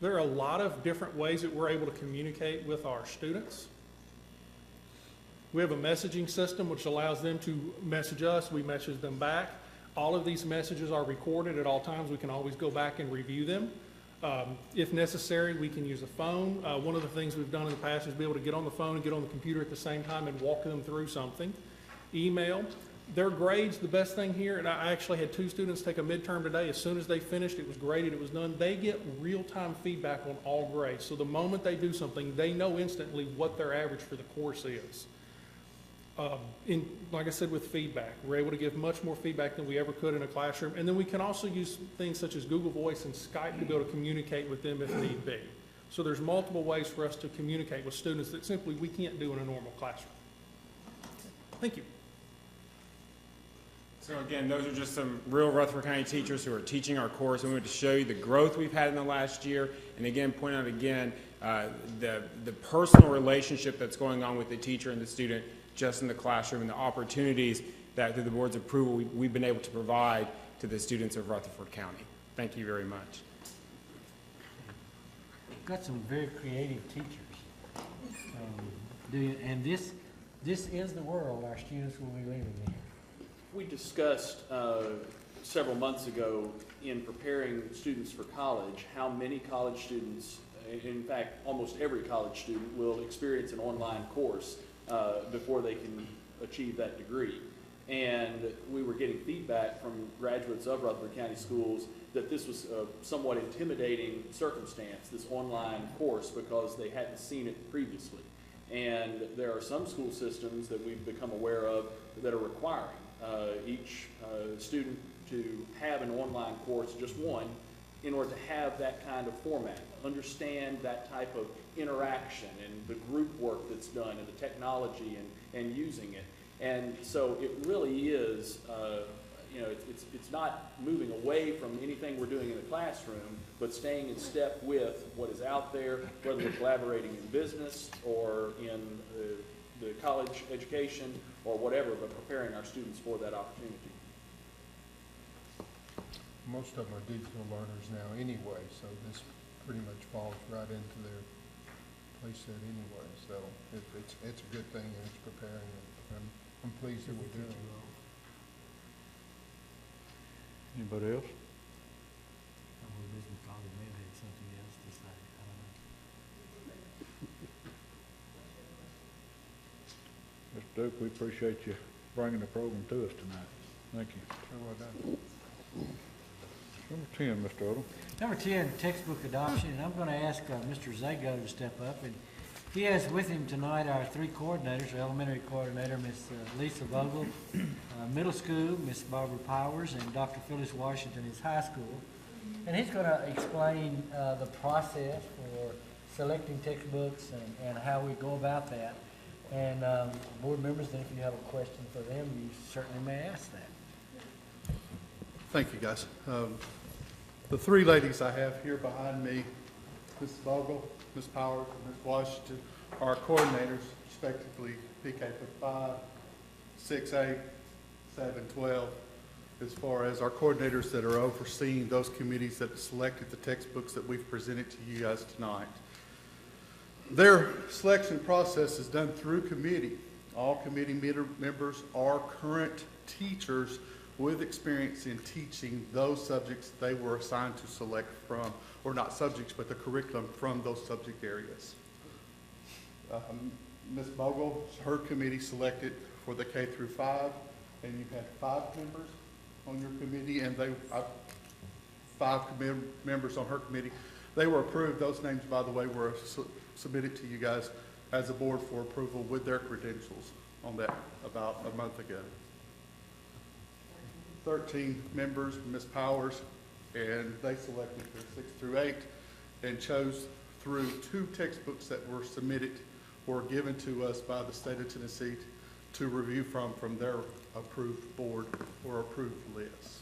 there are a lot of different ways that we're able to communicate with our students. We have a messaging system which allows them to message us, we message them back. All of these messages are recorded at all times. We can always go back and review them. If necessary, we can use a phone. One of the things we've done in the past is be able to get on the phone and get on the computer at the same time and walk them through something. Email. Their grades, the best thing here, and I actually had 2 students take a midterm today. As soon as they finished, it was graded, it was done. They get real-time feedback on all grades. So the moment they do something, they know instantly what their average for the course is. Like I said, with feedback, we're able to give much more feedback than we ever could in a classroom. And then we can also use things such as Google Voice and Skype to be able to communicate with them if need be. So there's multiple ways for us to communicate with students that simply we can't do in a normal classroom. Thank you.
So again, those are just some real Rutherford County teachers who are teaching our course. And we want to show you the growth we've had in the last year. And again, point out again, the personal relationship that's going on with the teacher and the student just in the classroom, and the opportunities that through the board's approval we've been able to provide to the students of Rutherford County. Thank you very much.
You've got some very creative teachers. And this is the world our students will be living in.
We discussed several months ago in preparing students for college how many college students, in fact almost every college student, will experience an online course before they can achieve that degree. And we were getting feedback from graduates of Rutherford County Schools that this was a somewhat intimidating circumstance, this online course, because they hadn't seen it previously. And there are some school systems that we've become aware of that are requiring each student to have an online course, just one, in order to have that kind of format, understand that type of interaction and the group work that's done and the technology and using it. And so it really is, it's not moving away from anything we're doing in the classroom, but staying in step with what is out there, whether we're collaborating in business or in the college education or whatever, but preparing our students for that opportunity.
Most of them are digital learners now anyway, so this pretty much falls right into their playset anyway. So it's a good thing, and it's preparing them. I'm pleased that we're doing it.
Anybody else?
Ms. McCauley may have had something else to say. I don't know.
Mr. Duke, we appreciate you bringing the program to us tonight. Thank you.
Sure, well done.
Number 10, Mr. Odom.
Number 10, textbook adoption, and I'm going to ask Mr. Zago to step up. And he has with him tonight our three coordinators, our elementary coordinator, Ms. Lisa Vogel, middle school, Ms. Barbara Powers, and Dr. Phyllis Washington is high school. And he's going to explain the process for selecting textbooks and how we go about that. And board members, then if you have a question for them, you certainly may ask that.
Thank you, guys. The three ladies I have here behind me, Ms. Vogel, Ms. Powers, and Ms. Washington, are our coordinators, respectively, PK for 5, 6, 8, 7, 12, as far as our coordinators that are overseeing those committees that selected the textbooks that we've presented to you guys tonight. Their selection process is done through committee. All committee members are current teachers with experience in teaching those subjects they were assigned to select from, or not subjects, but the curriculum from those subject areas. Ms. Vogel, her committee selected for the K through 5, and you've had 5 members on your committee, and 5 members on her committee. They were approved. Those names, by the way, were submitted to you guys as a board for approval with their credentials on that about a month ago. 13 members, Ms. Powers, and they selected their 6 through 8 and chose through 2 textbooks that were submitted or given to us by the state of Tennessee to review from their approved board or approved list.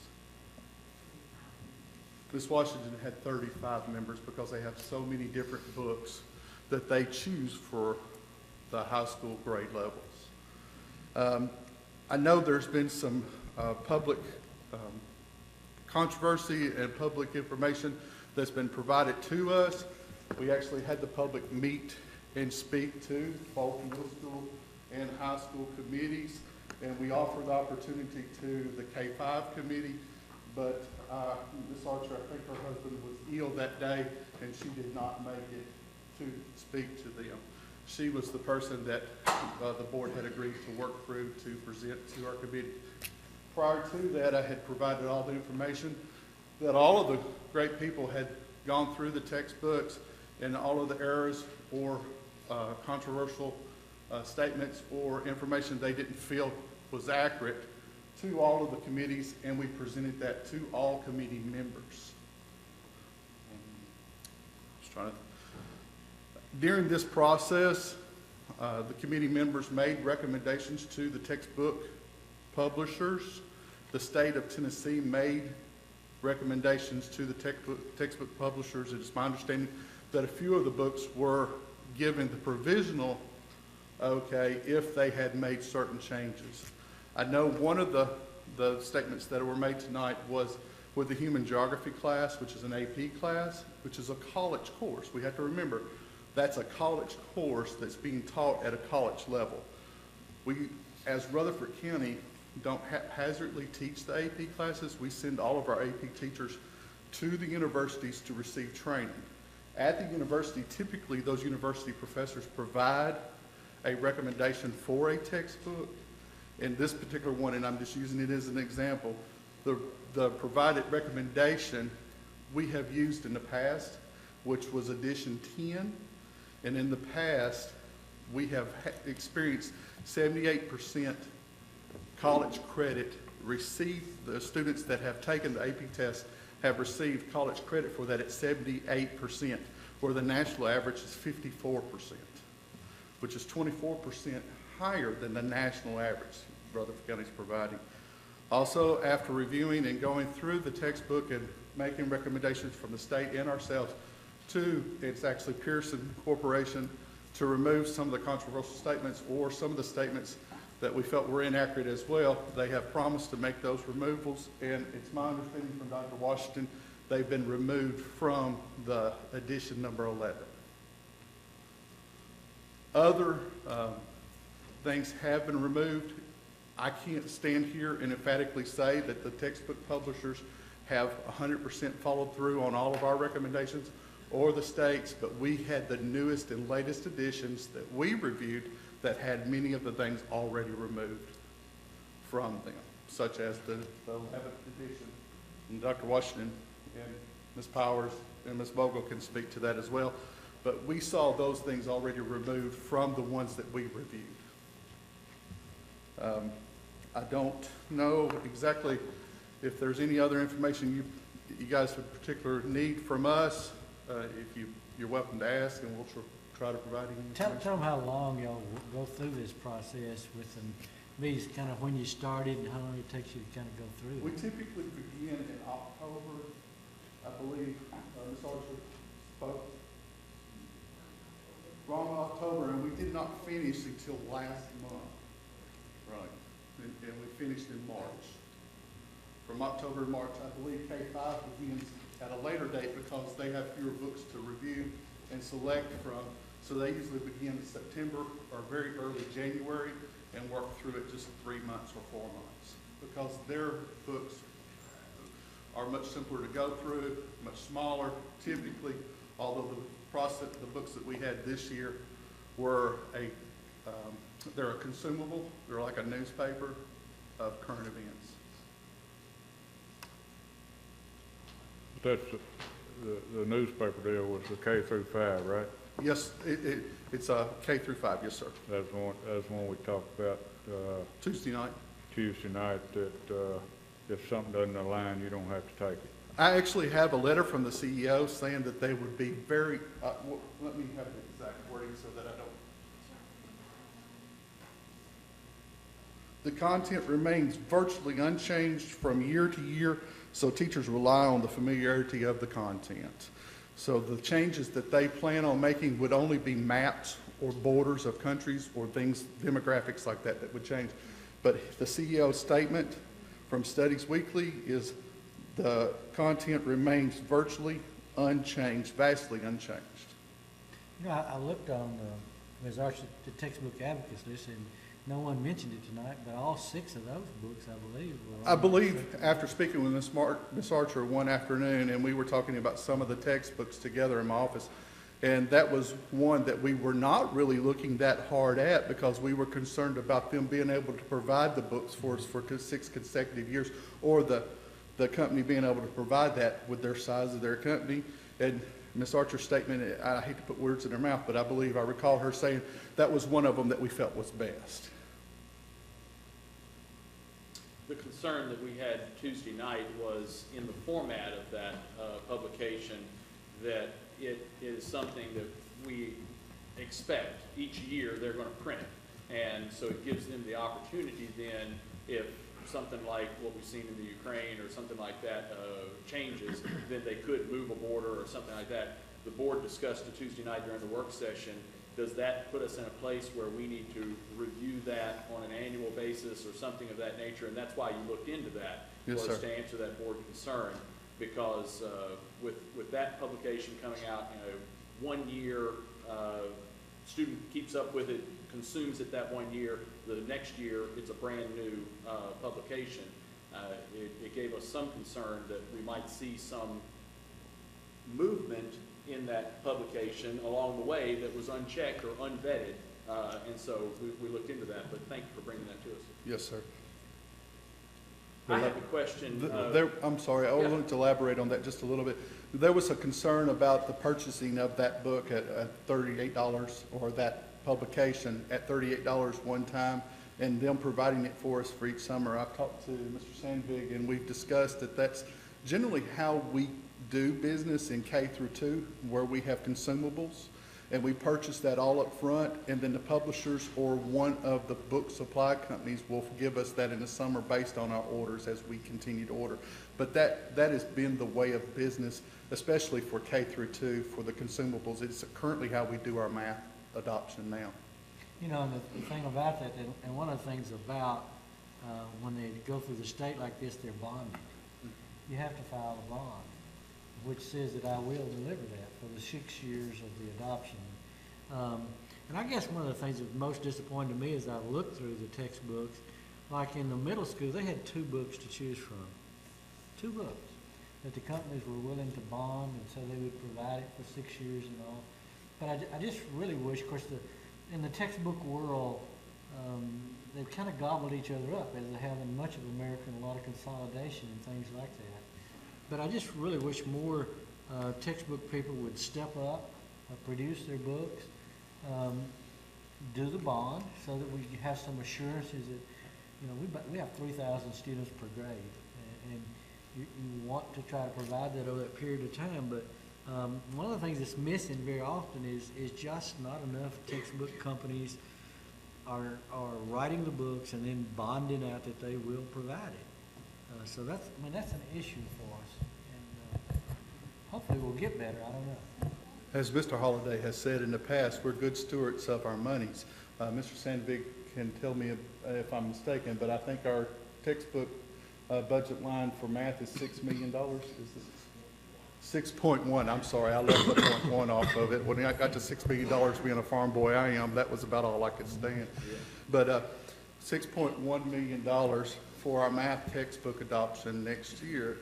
Ms. Washington had 35 members because they have so many different books that they choose for the high school grade levels. I know there's been some public controversy and public information that's been provided to us. We actually had the public meet and speak to both middle school and high school committees, and we offered the opportunity to the K-5 committee, but Ms. Archer, I think her husband was ill that day, and she did not make it to speak to them. She was the person that the board had agreed to work through to present to our committee. Prior to that, I had provided all the information that all of the great people had gone through the textbooks and all of the errors or controversial statements or information they didn't feel was accurate to all of the committees, and we presented that to all committee members. During this process, the committee members made recommendations to the textbook publishers. The state of Tennessee made recommendations to the textbook publishers. It is my understanding that a few of the books were given the provisional okay if they had made certain changes. I know one of the statements that were made tonight was with the human geography class, which is an AP class, which is a college course. We have to remember that's a college course that's being taught at a college level. We, as Rutherford County, don't haphazardly teach the AP classes. We send all of our AP teachers to the universities to receive training. At the university, typically those university professors provide a recommendation for a textbook. In this particular one, and I'm just using it as an example, the provided recommendation we have used in the past, which was edition 10, and in the past we have experienced 78% college credit received. The students that have taken the AP test have received college credit for that at 78%, where the national average is 54%, which is 24% higher than the national average Rutherford County is providing. Also, after reviewing and going through the textbook and making recommendations from the state and ourselves to, it's actually Pearson Corporation, to remove some of the controversial statements or some of the statements that we felt were inaccurate as well. They have promised to make those removals, and it's my understanding from Dr. Washington, they've been removed from the edition number 11. Other things have been removed. I can't stand here and emphatically say that the textbook publishers have 100% followed through on all of our recommendations or the state's, but we had the newest and latest editions that we reviewed that had many of the things already removed from them, such as the 11th edition. And Dr. Washington and Ms. Powers and Ms. Vogel can speak to that as well. But we saw those things already removed from the ones that we reviewed. I don't know exactly if there's any other information you guys would particular need from us. If you're welcome to ask, and we'll try to provide any information.
Tell them how long y'all go through this process with them. Maybe kind of when you started and how long it takes you to kind of go through
We
it.
typically begin in October, I believe, Ms. Archer spoke. Wrong October, and we did not finish until last month. Right. And we finished in March. From October to March, I believe K-5 begins at a later date because they have fewer books to review and select from. So they usually begin in September or very early January and work through it just 3 months or 4 months, because their books are much simpler to go through, much smaller. Typically, although the books that we had this year were they're a consumable. They're like a newspaper of current events.
That's the newspaper deal was the K through 5, right?
Yes, it's a K through 5, yes, sir.
That's one we talked about
Tuesday night.
Tuesday night, that if something doesn't align, you don't have to take it.
I actually have a letter from the CEO saying that they would be very, let me have the exact wording so that I don't. The content remains virtually unchanged from year to year, so teachers rely on the familiarity of the content. So the changes that they plan on making would only be maps or borders of countries or things, demographics like that, that would change. But the CEO's statement from Studies Weekly is the content remains virtually unchanged, vastly unchanged.
You know, I looked on Ms. Archer, the textbook advocates list, and no one mentioned it tonight, but all 6 of those books, I believe, were on.
I believe after speaking with Ms. Archer one afternoon, and we were talking about some of the textbooks together in my office, and that was one that we were not really looking that hard at because we were concerned about them being able to provide the books for us for 6 consecutive years, or the company being able to provide that with their size of their company. And Ms. Archer's statement, I hate to put words in her mouth, but I believe I recall her saying that was one of them that we felt was best.
The concern that we had Tuesday night was in the format of that publication, that it is something that we expect each year they're going to print. And so it gives them the opportunity then, if something like what we've seen in the Ukraine or something like that changes, then they could move a border or something like that. The board discussed it Tuesday night during the work session. Does that put us in a place where we need to review that on an annual basis or something of that nature? And that's why you looked into that,
Yes,
was
sir.
to answer that board concern. Because with that publication coming out, 1 year, student keeps up with it, consumes it that 1 year, the next year it's a brand new publication. It gave us some concern that we might see some movement in that publication along the way that was unchecked or unvetted, and so we looked into that, but thank you for bringing that to us.
Yes, sir.
I have a question.
I'm sorry, I wanted to elaborate on that just a little bit. There was a concern about the purchasing of that book at $38, or that publication at $38 one time, and them providing it for us for each summer. I've talked to Mr. Sandvig, and we've discussed that that's generally how we do business in K through 2, where we have consumables, and we purchase that all up front, and then the publishers or one of the book supply companies will give us that in the summer based on our orders as we continue to order. But that has been the way of business, especially for K through 2, for the consumables. It's currently how we do our math adoption now.
You know, the thing about that, and one of the things about when they go through the state like this, they're bonded. You have to file a bond, which says that I will deliver that for the 6 years of the adoption. And I guess one of the things that was most disappointing to me as I looked through the textbooks, like in the middle school, they had 2 books to choose from. 2 books. that the companies were willing to bond, and so they would provide it for 6 years and all. But I just really wish, of course, in the textbook world, they've kind of gobbled each other up, as they have in much of America, and a lot of consolidation and things like that. But I just really wish more textbook people would step up, produce their books, do the bond, so that we have some assurances that, you know, we have 3,000 students per grade, and you want to try to provide that over that period of time. But one of the things that's missing very often is just not enough textbook companies are writing the books and then bonding out that they will provide it. So that's an issue for us, and hopefully we'll get better. I don't know.
As Mr. Holliday has said in the past, we're good stewards of our monies. Mr. Sandvik can tell me if I'm mistaken, but I think our textbook budget line for math is $6 million. Is this 6.1? I'm sorry, I left the .1 off of it. When I got to $6 million, being a farm boy I am, that was about all I could stand. But $6.1 million for our math textbook adoption next year.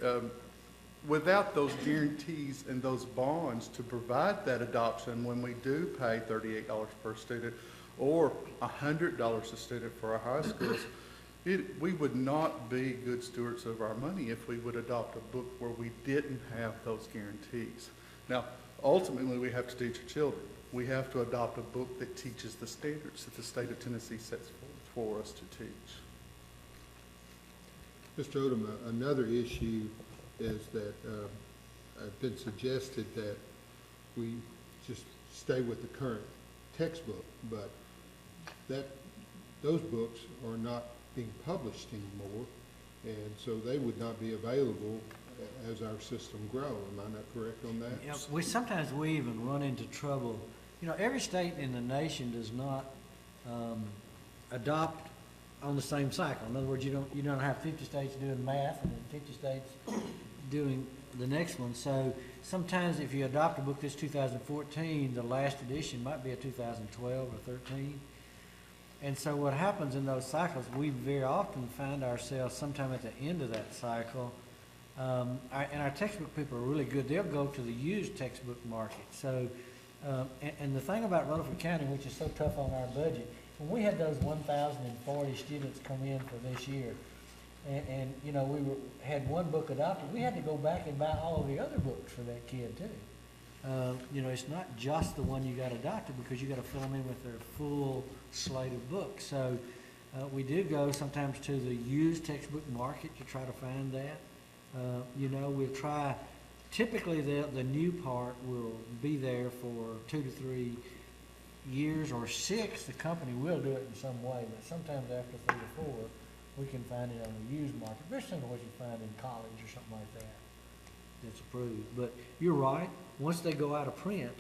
Without those guarantees and those bonds to provide that adoption when we do pay $38 per student or $100 a student for our high schools, we would not be good stewards of our money if we would adopt a book where we didn't have those guarantees. Now, ultimately, we have to teach our children. We have to adopt a book that teaches the standards that the state of Tennessee sets for us to teach.
Mr. Odom, another issue is that it's been suggested that we just stay with the current textbook, but those books are not being published anymore, and so they would not be available as our system grows. Am I not correct on that?
Yeah, sometimes we even run into trouble. You know, every state in the nation does not adopt on the same cycle. In other words, you don't have 50 states doing math and then 50 states doing the next one. So sometimes if you adopt a book this 2014, the last edition might be a 2012 or 13. And so what happens in those cycles, we very often find ourselves sometime at the end of that cycle, and our textbook people are really good. They'll go to the used textbook market. So, and the thing about Rutherford County, which is so tough on our budget, when we had those 1,040 students come in for this year, and you know, we had one book adopted, we had to go back and buy all of the other books for that kid too. You know, it's not just the one you got adopted, because you got to fill them in with their full slate of books. So we do go sometimes to the used textbook market to try to find that. You know, we'll try, typically the new part will be there for 2 to 3 years or 6. The company will do it in some way, but sometimes after 3 or 4, we can find it on the used market, very similar to what you find in college or something like that that's approved. But you're right, once they go out of print,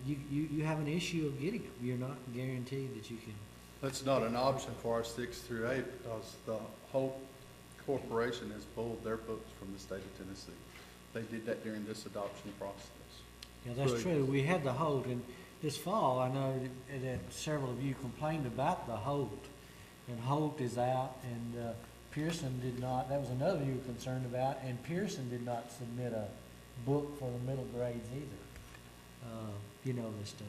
you have an issue of getting them. You're not guaranteed that you can.
That's not an option for our 6 through 8 because the whole corporation has pulled their books from the state of Tennessee. They did that during this adoption process.
Yeah, that's true. We had the hold, and this fall I know that several of you complained about the hold, and Holt is out, and Pearson did not. That was another you were concerned about, and Pearson did not submit a book for the middle grades either. You know this too.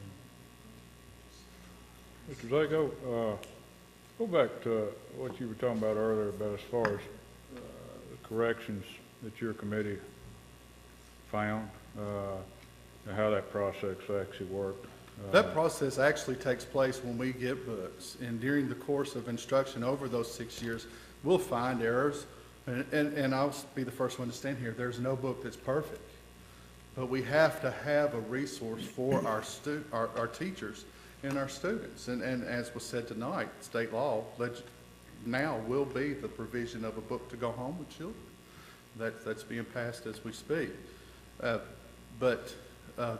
Mr. Zago, go back to what you were talking about earlier about as far as the corrections that your committee found, and how that process actually worked.
That process actually takes place when we get books, and during the course of instruction over those 6 years, we'll find errors, and I'll be the first one to stand here. There's no book that's perfect, but we have to have a resource for our teachers and our students. And as was said tonight, state law now will be the provision of a book to go home with children. That's being passed as we speak. But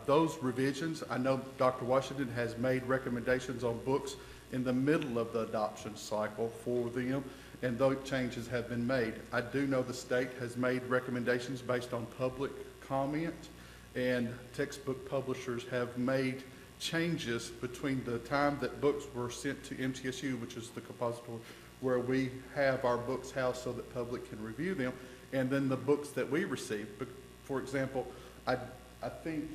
those revisions, I know Dr. Washington has made recommendations on books in the middle of the adoption cycle for them, and those changes have been made. I do know the state has made recommendations based on public comment, and textbook publishers have made changes between the time that books were sent to MTSU, which is the compository where we have our books housed so that public can review them, and then the books that we receive. For example, I think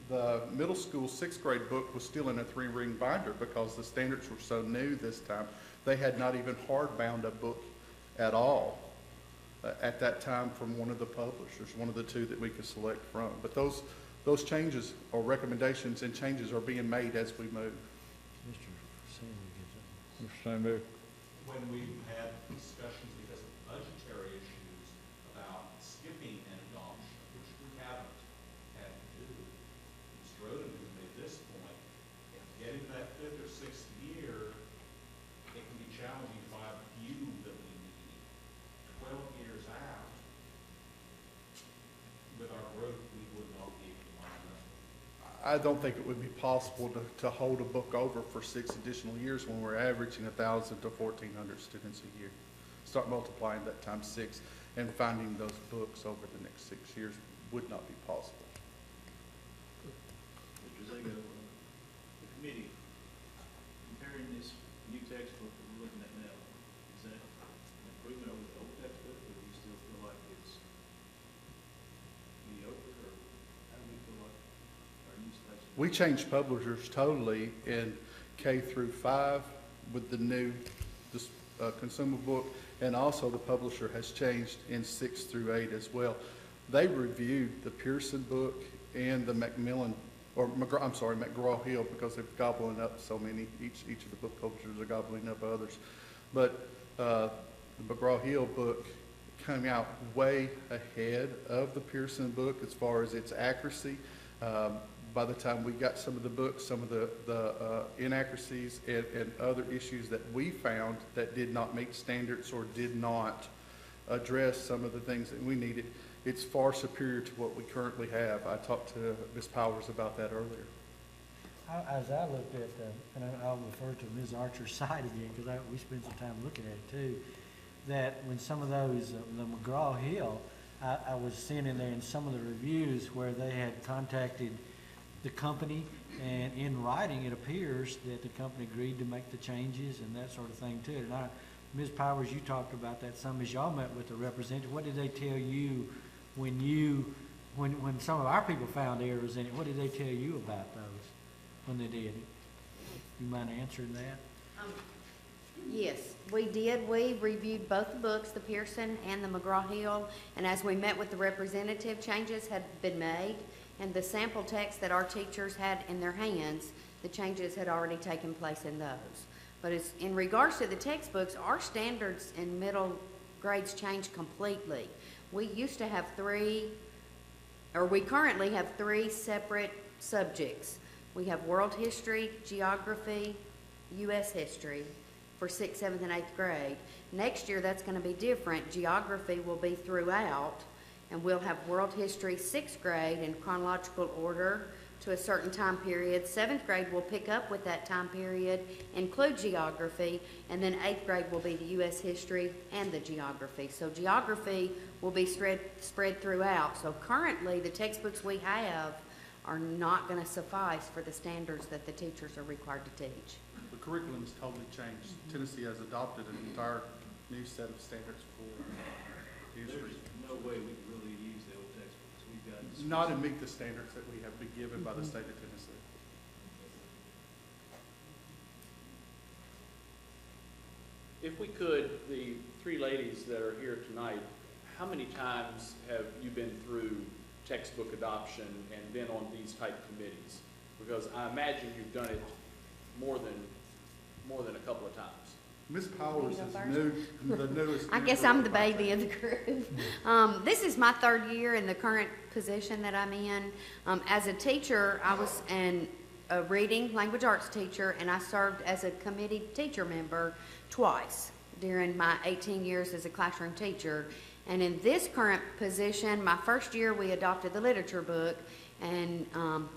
the middle school 6th grade book was still in a 3-ring binder because the standards were so new this time. They had not even hardbound a book at all at that time from one of the publishers, one of the 2 that we could select from. But those changes or recommendations and changes are being made as we move.
Mr. Stanley?
When we've had discussions because of budgetary issues about skipping an adoption, which we haven't had to do, Mr. Odom has made this point, getting to that 5th or 6th year, it can be challenging to find a view that we need. 12 years out, with our growth, we would not be able to find enough.
I don't think it would be possible to hold a book over for 6 additional years when we're averaging 1,000 to 1,400 students a year. Start multiplying that times 6 and finding those books over the next 6 years would not be possible.
Mr. Zago, the committee, comparing this new textbook that we're looking at now, is that an improvement over the old textbook, or do you still feel like it's mediocre, or how do we feel like our new textbook?
We changed publishers totally in K through 5 with the new consumer book, and also the publisher has changed in 6 through 8 as well. They reviewed the Pearson book and the McGraw-Hill, because they're gobbling up so many. Each of the book publishers are gobbling up others. But the McGraw-Hill book came out way ahead of the Pearson book as far as its accuracy. By the time we got some of the books, some of the inaccuracies and other issues that we found that did not meet standards or did not address some of the things that we needed, it's far superior to what we currently have. I talked to Ms. Powers about that earlier.
As I looked at, and I'll refer to Ms. Archer's site again, because we spent some time looking at it too, that when some of those, the McGraw-Hill, I was seeing in there in some of the reviews where they had contacted the company, and in writing, it appears that the company agreed to make the changes and that sort of thing too. And Ms. Powers, you talked about that some as y'all met with the representative. What did they tell you when some of our people found errors in it? What did they tell you about those when they did it? You mind answering that?
Yes, we did. We reviewed both the books, the Pearson and the McGraw-Hill, and as we met with the representative, changes had been made, and the sample text that our teachers had in their hands, the changes had already taken place in those. But in regards to the textbooks, our standards in middle grades changed completely. We used to have we currently have 3 separate subjects. We have world history, geography, U.S. history for 6th, 7th, and 8th grade. Next year, that's going to be different. Geography will be throughout, and we'll have world history 6th grade in chronological order to a certain time period. 7th grade will pick up with that time period, include geography, and then 8th grade will be the U.S. history and the geography. So geography will be spread throughout. So currently, the textbooks we have are not going to suffice for the standards that the teachers are required to teach.
The curriculum has totally changed. Tennessee has adopted an entire new set of standards for history.
There's no way we can really use the old textbooks. We've got
Not to meet the standards that we have been given by the state of Tennessee.
If we could, the 3 ladies that are here tonight, how many times have you been through textbook adoption and been on these type committees? Because I imagine you've done it more than a couple of times.
Ms. Powers is the newest.
I guess I'm the baby of the group. This is my 3rd year in the current position that I'm in. As a teacher, I was a reading language arts teacher, and I served as a committee teacher member twice during my 18 years as a classroom teacher. And in this current position, my 1st year we adopted the literature book, and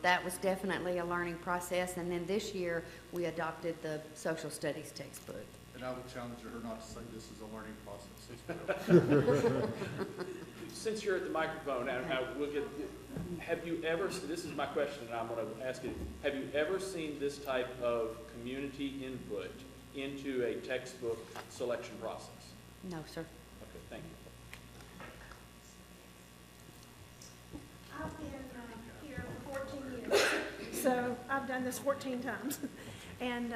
that was definitely a learning process. And then this year we adopted the social studies textbook.
And I would challenge her not to say this is a learning process as well.
Since you're at the microphone, have you ever, this is my question and I'm going to ask it, have you ever seen this type of community input into a textbook selection process?
No, sir.
Okay, thank you.
I've done this 14 times. And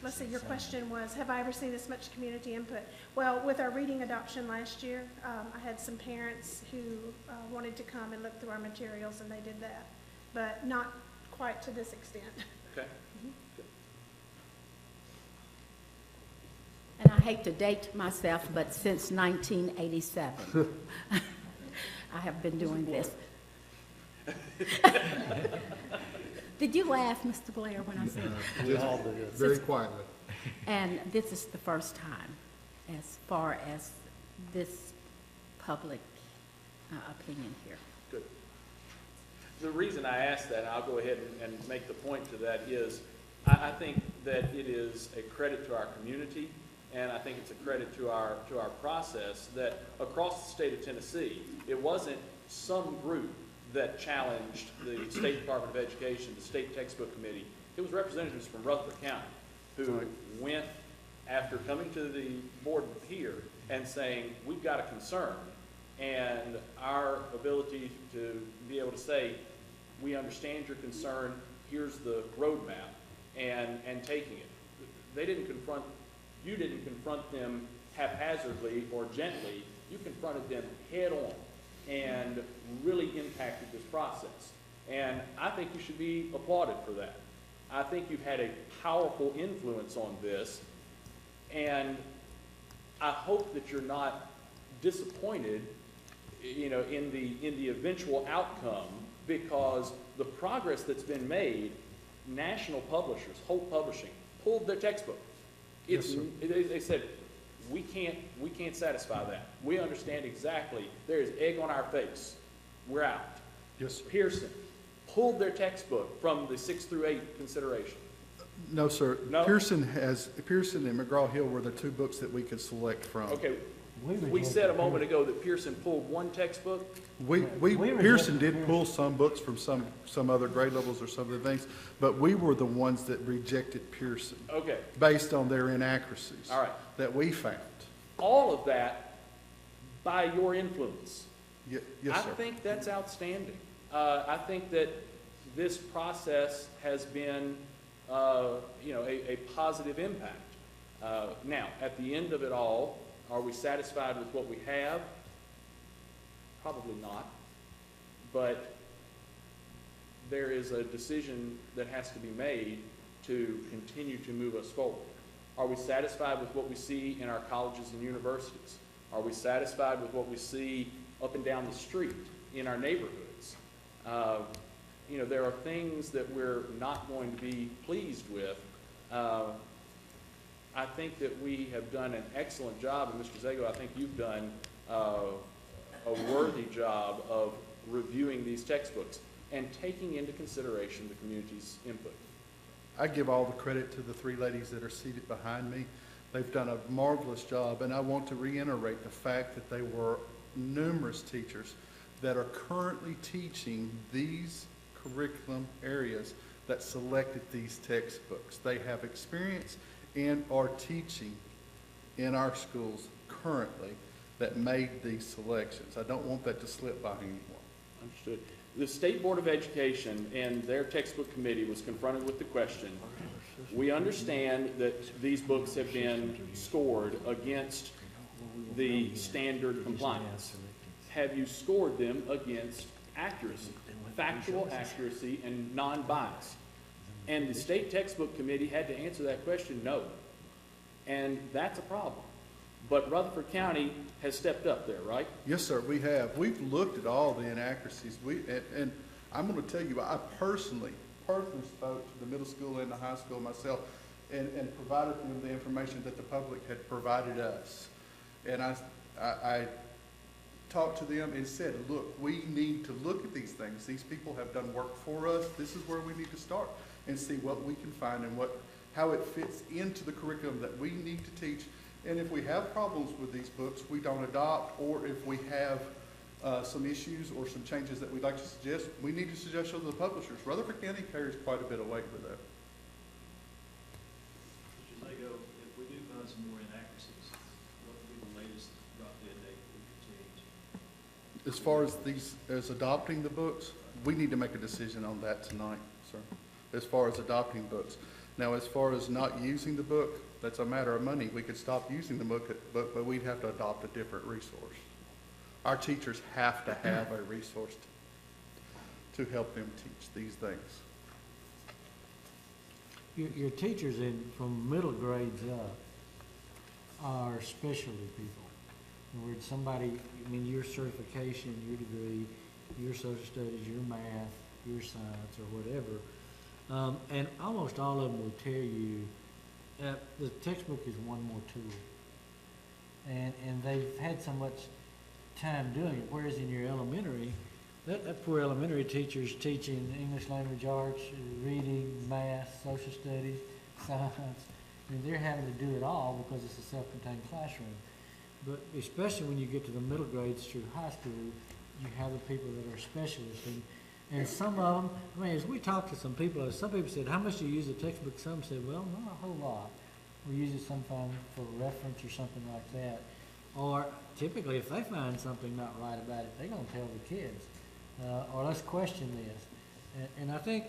let's see, your question was, have I ever seen this much community input? Well, with our reading adoption last year, I had some parents who wanted to come and look through our materials, and they did that, but not quite to this extent.
Okay.
And I hate to date myself, but since 1987, I have been doing this. Did you laugh, Mr. Blair, when I said that?
We all did. Very quietly.
And this is the first time, as far as this public opinion here.
Good. The reason I asked that, and I'll go ahead and make the point to that, is I think that it is a credit to our community, and I think it's a credit to our process that across the state of Tennessee, it wasn't some group that challenged the State Department of Education, the State Textbook Committee. It was representatives from Rutherford County who went after coming to the board here and saying, we've got a concern, and our ability to be able to say, we understand your concern, here's the roadmap, and taking it. They didn't confront, you didn't confront them haphazardly or gently, you confronted them head on and really impacted this process. And I think you should be applauded for that. I think you've had a powerful influence on this, and I hope that you're not disappointed, you know, in the eventual outcome, because the progress that's been made, national publishers, Holt Publishing, pulled their textbook.
Yes, sir.
They said, we can't satisfy that. We understand exactly, there's egg on our face. We're out.
Yes, sir.
Pearson pulled their textbook from the 6 through 8 consideration.
No, sir.
No?
Pearson and McGraw-Hill were the two books that we could select from.
Okay, we said a moment ago that Pearson pulled one textbook.
Pearson did pull some books from some other grade levels or some other things, but we were the ones that rejected Pearson.
Okay.
Based on their inaccuracies.
All right.
That we found.
All of that by your influence.
Yes,
I
sir.
think that's outstanding. I think that this process has been, a positive impact. Now, at the end of it all, are we satisfied with what we have? Probably not. But there is a decision that has to be made to continue to move us forward. Are we satisfied with what we see in our colleges and universities? Are we satisfied with what we see up and down the street in our neighborhoods? There are things that we're not going to be pleased with. I think that we have done an excellent job, and Mr. Zago, I think you've done a worthy job of reviewing these textbooks and taking into consideration the community's input.
I give all the credit to the three ladies that are seated behind me. They've done a marvelous job, and I want to reiterate the fact that there were numerous teachers that are currently teaching these curriculum areas that selected these textbooks. They have experience and are teaching in our schools currently that made these selections. I don't want that to slip by anyone.
Understood. The State Board of Education and their textbook committee was confronted with the question, we understand that these books have been scored against the standard compliance. Have you scored them against accuracy, factual accuracy, and non-bias? And the State Textbook Committee had to answer that question, no. And that's a problem. But Rutherford County has stepped up there, right?
Yes, sir, we have. We've looked at all the inaccuracies. And I'm going to tell you, I personally spoke to the middle school and the high school myself and provided them the information that the public had provided us. And I talked to them and said, look, we need to look at these things. These people have done work for us. This is where we need to start and see what we can find and how it fits into the curriculum that we need to teach. And if we have problems with these books, we don't adopt, or if we have some issues or some changes that we'd like to suggest, we need to suggest to the publishers. Rutherford County carries quite a bit of weight with that.
Mr. Zago, if we do find some more inaccuracies, what would be the latest drop dead date we could change?
As far as adopting the books, we need to make a decision on that tonight, sir. as far as adopting books. Now, as far as not using the book, that's a matter of money. We could stop using the book, but we'd have to adopt a different resource. Our teachers have to have a resource to help them teach these things.
Your teachers from middle grades up are specialty people. In other words, somebody, I mean, your certification, your degree, your social studies, your math, your science, or whatever, and almost all of them will tell you the textbook is one more tool. And they've had so much time doing it, whereas in your elementary, that poor elementary teacher's teaching English language arts, reading, math, social studies, science. I mean, they're having to do it all because it's a self-contained classroom. But especially when you get to the middle grades through high school, you have the people that are specialists. And some of them, I mean, as we talked to some people said, how much do you use the textbook? Some said, well, not a whole lot. We use it sometimes for reference or something like that. Or typically, if they find something not right about it, they're going to tell the kids. Or let's question this. And I think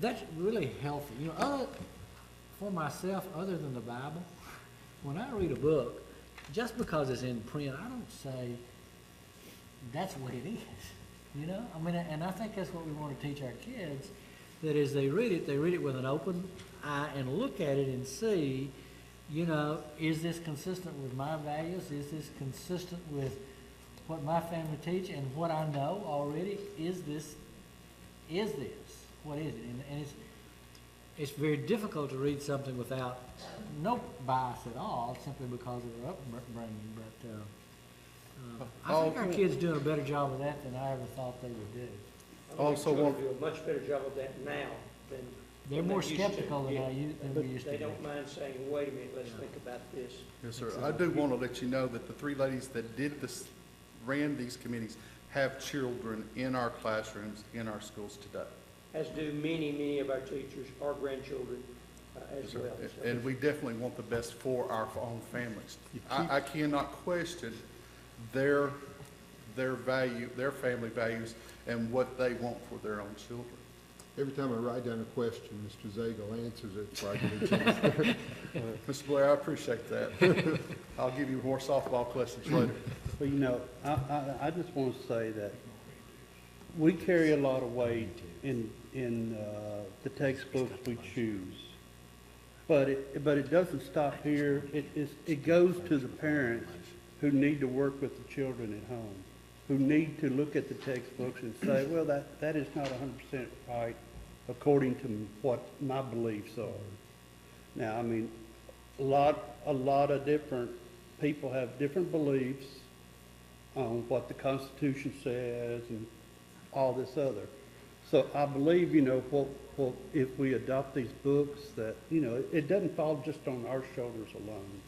that's really healthy. You know, for myself, other than the Bible, when I read a book, just because it's in print, I don't say that's what it is. You know, I mean, and I think that's what we want to teach our kids, that as they read it with an open eye and look at it and see, you know, is this consistent with my values? Is this consistent with what my family teach and what I know already? Is this? What is it? And it's very difficult to read something without no bias at all, simply because of their upbringing. But I think our kids doing a better job of that than I ever thought they would do.
Also,
want to do a much better job of that now than
they're more skeptical than we used to
They
be.
don't mind saying, wait a minute, let's think about this.
Yes, sir. I do want to let you know that the three ladies that did this, ran these committees, have children in our classrooms, in our schools today.
As do many of our teachers, our grandchildren as well. So
And we definitely want the best for our own families. I cannot question their value, their family values, and what they want for their own children.
Every time I write down a question, Mr. Zagel answers it before I get a chance.
Mr. Blair, I appreciate that. I'll give you more softball questions later.
Well, you know, I just want to say that we carry a lot of weight in the textbooks we choose. But it doesn't stop here. It goes to the parents who need to work with the children at home, who need to look at the textbooks and say, well, that is not 100% right according to what my beliefs are. Now, I mean, a lot of different people have different beliefs on what the Constitution says and all this other. So I believe, you know, if we adopt these books, that, you know, it doesn't fall just on our shoulders alone.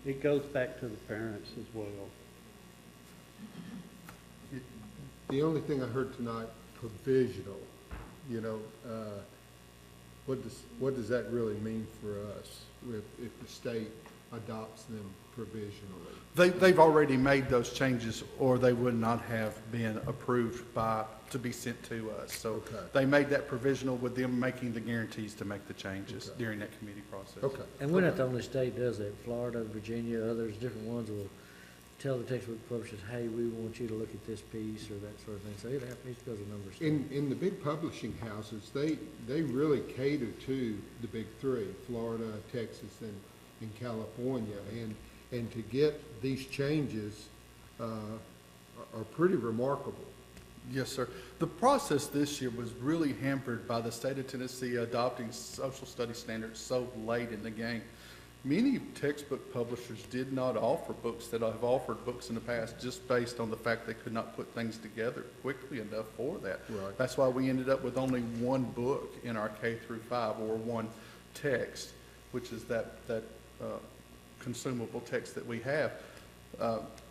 It goes back to the parents as well.
The only thing I heard tonight, provisional, you know, what does that really mean for us if the state adopts them provisionally?
They've already made those changes, or they would not have been approved to be sent to us. So they made that provisional with them making the guarantees to make the changes during that committee process.
Okay. And we're not the only state does that. Florida, Virginia, others, different ones will tell the textbook publishers, hey, we want you to look at this piece or that sort of thing. So it goes a number of steps.
In the big publishing houses, they really cater to the big three, Florida, Texas, and California. And to get these changes are pretty remarkable.
Yes, sir. The process this year was really hampered by the state of Tennessee adopting social studies standards so late in the game. Many textbook publishers did not offer books that have offered books in the past just based on the fact they could not put things together quickly enough for that.
Right.
That's why we ended up with only one book in our K through 5, or one text, which is that consumable text that we have.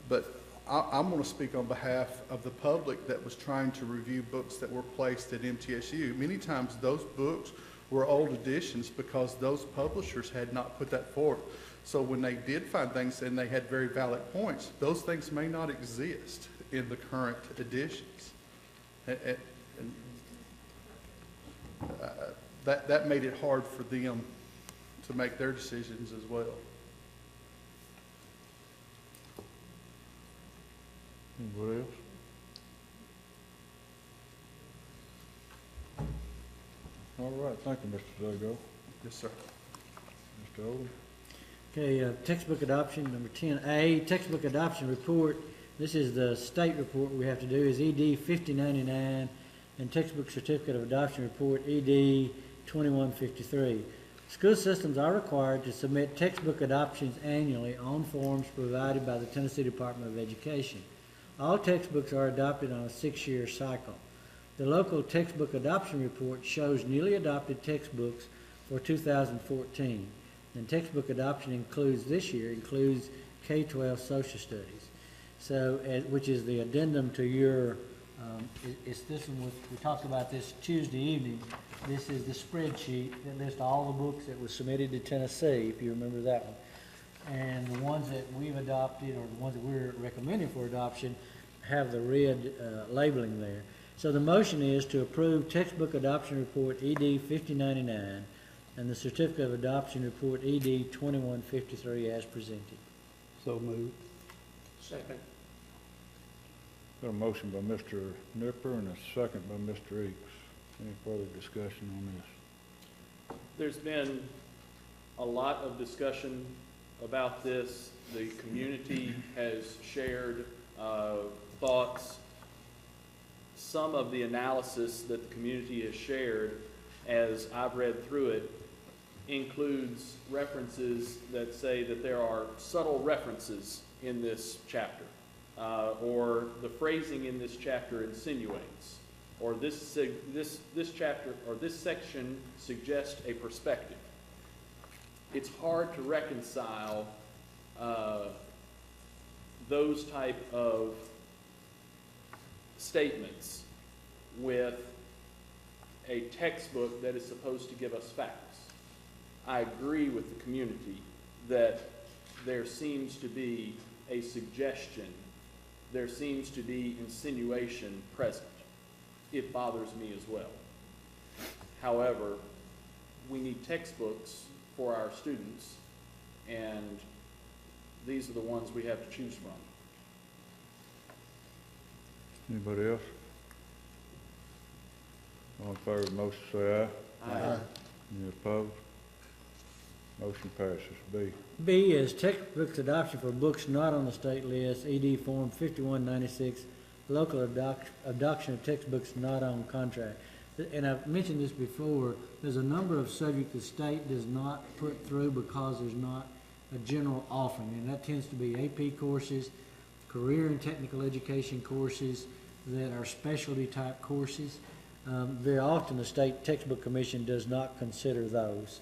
But I'm going to speak on behalf of the public that was trying to review books that were placed at MTSU. Many times those books were old editions because those publishers had not put that forth. So when they did find things and they had very valid points, those things may not exist in the current editions. that made it hard for them to make their decisions as well.
Anybody else? All right, thank you, Mr. Zago.
Yes, sir.
Mr. Odom?
Okay, textbook adoption, number 10A, textbook adoption report. This is the state report we have to do, is ED 5099, and textbook certificate of adoption report, ED 2153. School systems are required to submit textbook adoptions annually on forms provided by the Tennessee Department of Education. All textbooks are adopted on a 6-year cycle. The local textbook adoption report shows newly adopted textbooks for 2014. And textbook adoption includes K-12 social studies. So, which is the addendum to your, it's this one, we talked about this Tuesday evening. This is the spreadsheet that lists all the books that were submitted to Tennessee, if you remember that one. And the ones that we've adopted, or the ones that we're recommending for adoption, have the red labeling there. So the motion is to approve textbook adoption report ED 5099 and the certificate of adoption report ED 2153 as presented.
So moved.
Second.
Got a motion by Mr. Nipper and a second by Mr. Eakes. Any further discussion on this?
There's been a lot of discussion about this. The community has shared thoughts. Some of the analysis that the community has shared, as I've read through it, includes references that say that there are subtle references in this chapter, or the phrasing in this chapter insinuates, or this chapter or this section suggests a perspective. It's hard to reconcile those type of statements with a textbook that is supposed to give us facts. I agree with the community that there seems to be a suggestion, there seems to be insinuation present. It bothers me as well. However, we need textbooks for our students, and these are the ones we have to choose from.
Anybody else? All in favor of the motion, say aye.
Aye.
Any opposed? Motion passes. B.
B is textbooks adoption for books not on the state list, ED Form 5196, local adoption of textbooks not on contract. And I've mentioned this before, there's a number of subjects the state does not put through because there's not a general offering, and that tends to be AP courses, career and technical education courses that are specialty type courses. Very often the State Textbook Commission does not consider those.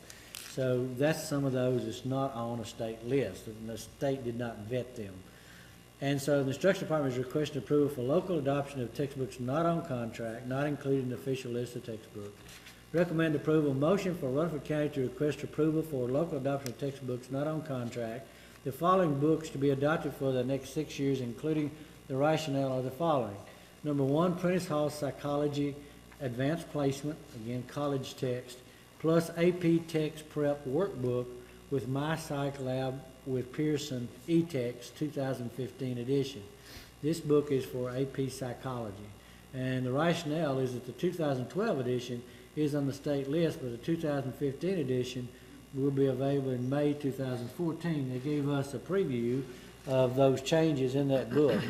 So that's some of those that's not on a state list, and the state did not vet them. And so the Instruction Department is requesting approval for local adoption of textbooks not on contract, not included in the official list of textbooks. Recommend approval. Motion for Rutherford County to request approval for local adoption of textbooks not on contract. The following books to be adopted for the next 6 years, including the rationale of the following. Number 1, Prentice Hall Psychology Advanced Placement, again, college text, plus AP Text Prep Workbook with My Psych Lab with Pearson eText 2015 edition. This book is for AP Psychology. And the rationale is that the 2012 edition is on the state list, but the 2015 edition will be available in May 2014. They gave us a preview of those changes in that book,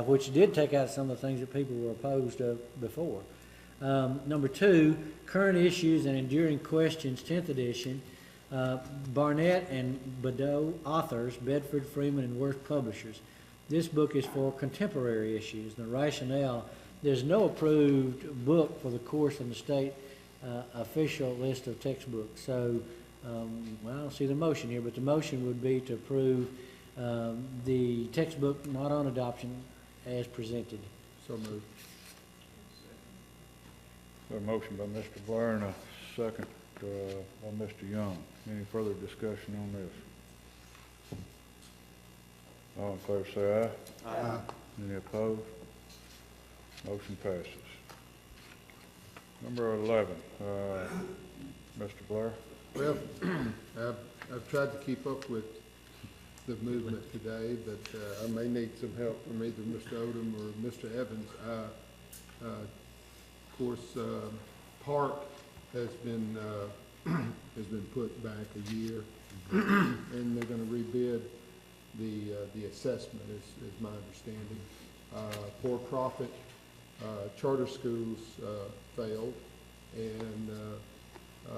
which did take out some of the things that people were opposed of before. Number 2, Current Issues and Enduring Questions, 10th edition, Barnett and Badeau authors, Bedford, Freeman, and Worth publishers. This book is for contemporary issues. The rationale, there's no approved book for the course in the state official list of textbooks. So, well, I don't see the motion here, but the motion would be to approve the textbook not on adoption as presented. So moved.
Got a motion by Mr. Blair and a second by Mr. Young. Any further discussion on this? All in favor say aye. Aye. Any opposed? Motion passes. Number 11, Mr. Blair.
Well, I've tried to keep up with the movement today, but I may need some help from either Mr. Odom or Mr. Evans. Of course, Park has been put back a year, and they're going to rebid the assessment, is my understanding. For-profit charter schools failed, and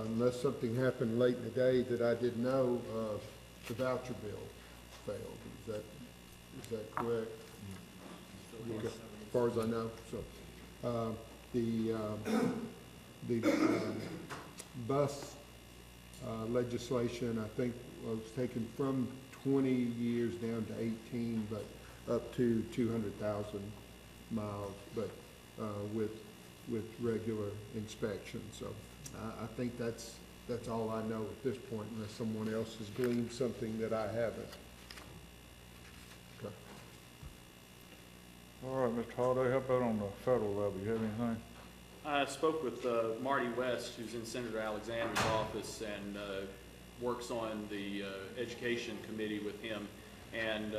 unless something happened late in the day that I didn't know, the voucher bill failed. Is that correct? Okay. As far as I know. So the bus legislation, I think, was taken from 20 years down to 18, but up to 200,000 miles, but with regular inspection. So I think that's all I know at this point, unless someone else has gleaned something that I haven't. Okay.
All right, Mr. Holliday, how about on the federal level? You have anything?
I spoke with Marty West, who's in Senator Alexander's office and works on the education committee with him. And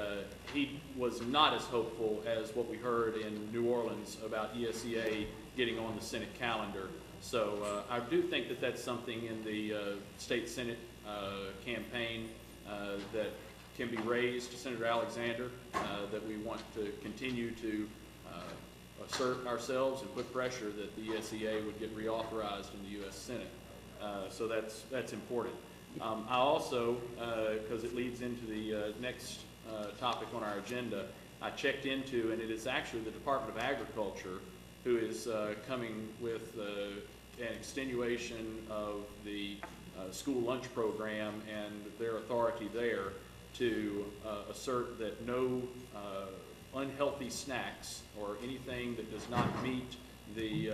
he was not as hopeful as what we heard in New Orleans about ESEA getting on the Senate calendar. So I do think that that's something in the state Senate campaign that can be raised to Senator Alexander, that we want to continue to assert ourselves and put pressure that the ESEA would get reauthorized in the U.S. Senate. So that's important. I also, because it leads into the next topic on our agenda, I checked into, and it is actually the Department of Agriculture who is coming with an extenuation of the school lunch program and their authority there to assert that no unhealthy snacks or anything that does not meet the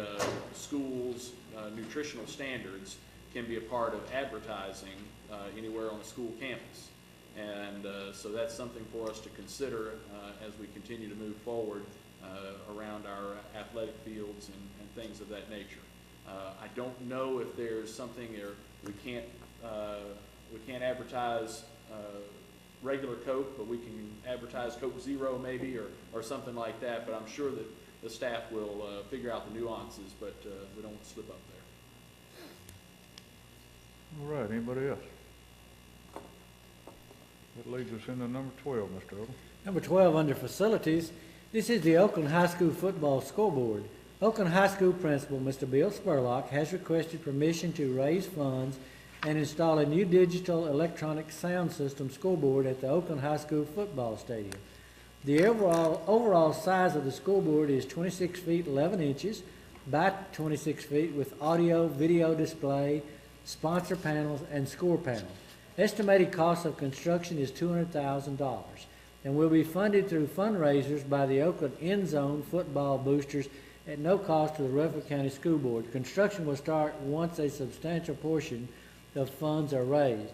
school's nutritional standards can be a part of advertising anywhere on the school campus. And so that's something for us to consider as we continue to move forward around our athletic fields and things of that nature. I don't know if there's something there we can't advertise regular Coke, but we can advertise Coke Zero maybe, or something like that. But I'm sure that the staff will figure out the nuances, but we don't want to slip up there.
All right, anybody else? That leads us into number 12, Mr. Odom.
Number 12, under facilities, this is the Oakland High School football scoreboard. Oakland High School principal, Mr. Bill Spurlock, has requested permission to raise funds and install a new digital electronic sound system scoreboard at the Oakland High School football stadium. The overall size of the scoreboard is 26 feet 11 inches by 26 feet with audio, video display, sponsor panels, and score panels. Estimated cost of construction is $200,000 and will be funded through fundraisers by the Oakland End Zone football boosters at no cost to the Rutherford County School Board. Construction will start once a substantial portion of funds are raised.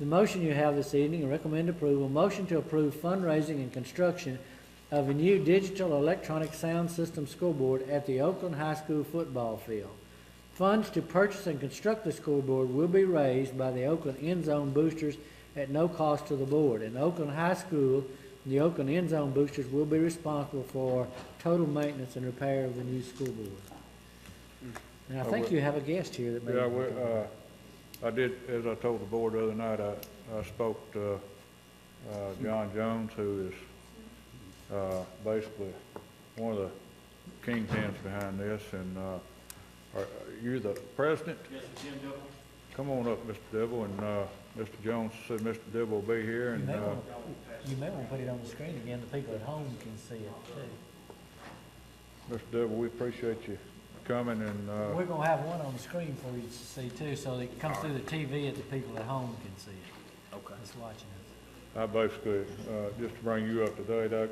The motion you have this evening, and recommend approval, motion to approve fundraising and construction of a new digital electronic sound system scoreboard at the Oakland High School football field. Funds to purchase and construct the scoreboard will be raised by the Oakland End Zone boosters at no cost to the board. And Oakland High School, the Oakland End Zone boosters will be responsible for total maintenance and repair of the new scoreboard. And I think you have a guest here that may.
Yeah, I did, as I told the board the other night, I spoke to John Jones, who is basically one of the kingpins behind this, and are you the president?
Yes, Jim Dibble.
Come on up, Mr. Dibble, and Mr. Jones said Mr. Dibble will be here, and
You may want to put it on the screen again. The people at home can see it too.
Mr. Dibble, we appreciate you coming, and
We're going to have one on the screen for you to see too, so it comes through the TV and the people at home can see it. Okay. That's watching us.
I basically, just to bring you up to date, I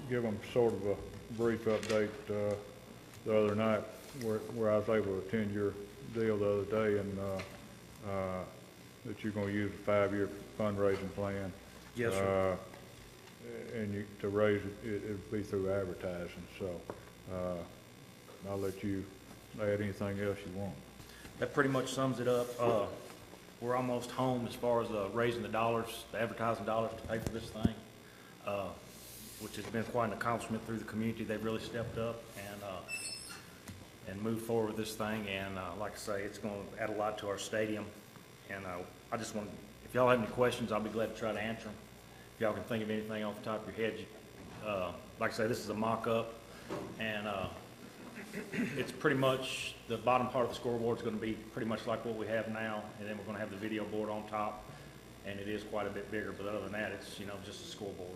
give them sort of a brief update the other night where I was able to attend your deal the other day, and that you're going to use a 5-year fundraising plan.
Yes, sir.
And to raise it, it'll be through advertising. So I'll let you add anything else you want.
That pretty much sums it up. We're almost home as far as raising the dollars, the advertising dollars to pay for this thing, which has been quite an accomplishment through the community. They've really stepped up and moved forward with this thing. And like I say, it's going to add a lot to our stadium. And I just want, if y'all have any questions, I'll be glad to try to answer them. If y'all can think of anything off the top of your head, like I say, this is a mock-up, and it's pretty much, the bottom part of the scoreboard is going to be pretty much like what we have now, and then we're going to have the video board on top, and it is quite a bit bigger, but other than that, it's, you know, just a scoreboard.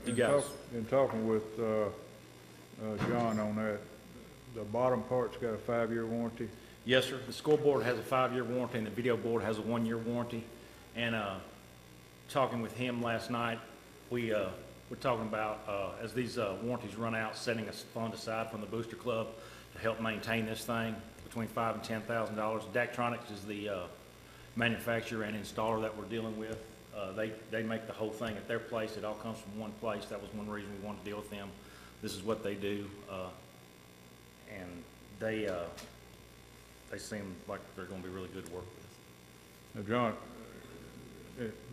You guys.
In talking with John on that, the bottom part's got a 5-year warranty?
Yes, sir. The scoreboard has a 5-year warranty, and the video board has a 1-year warranty. And talking with him last night, we're talking about, as these warranties run out, setting a fund aside from the Booster Club to help maintain this thing between $5,000 and $10,000. Daktronics is the manufacturer and installer that we're dealing with. They make the whole thing at their place. It all comes from one place. That was one reason we wanted to deal with them. This is what they do, and they seem like they're going to be really good to work with.
Now, John,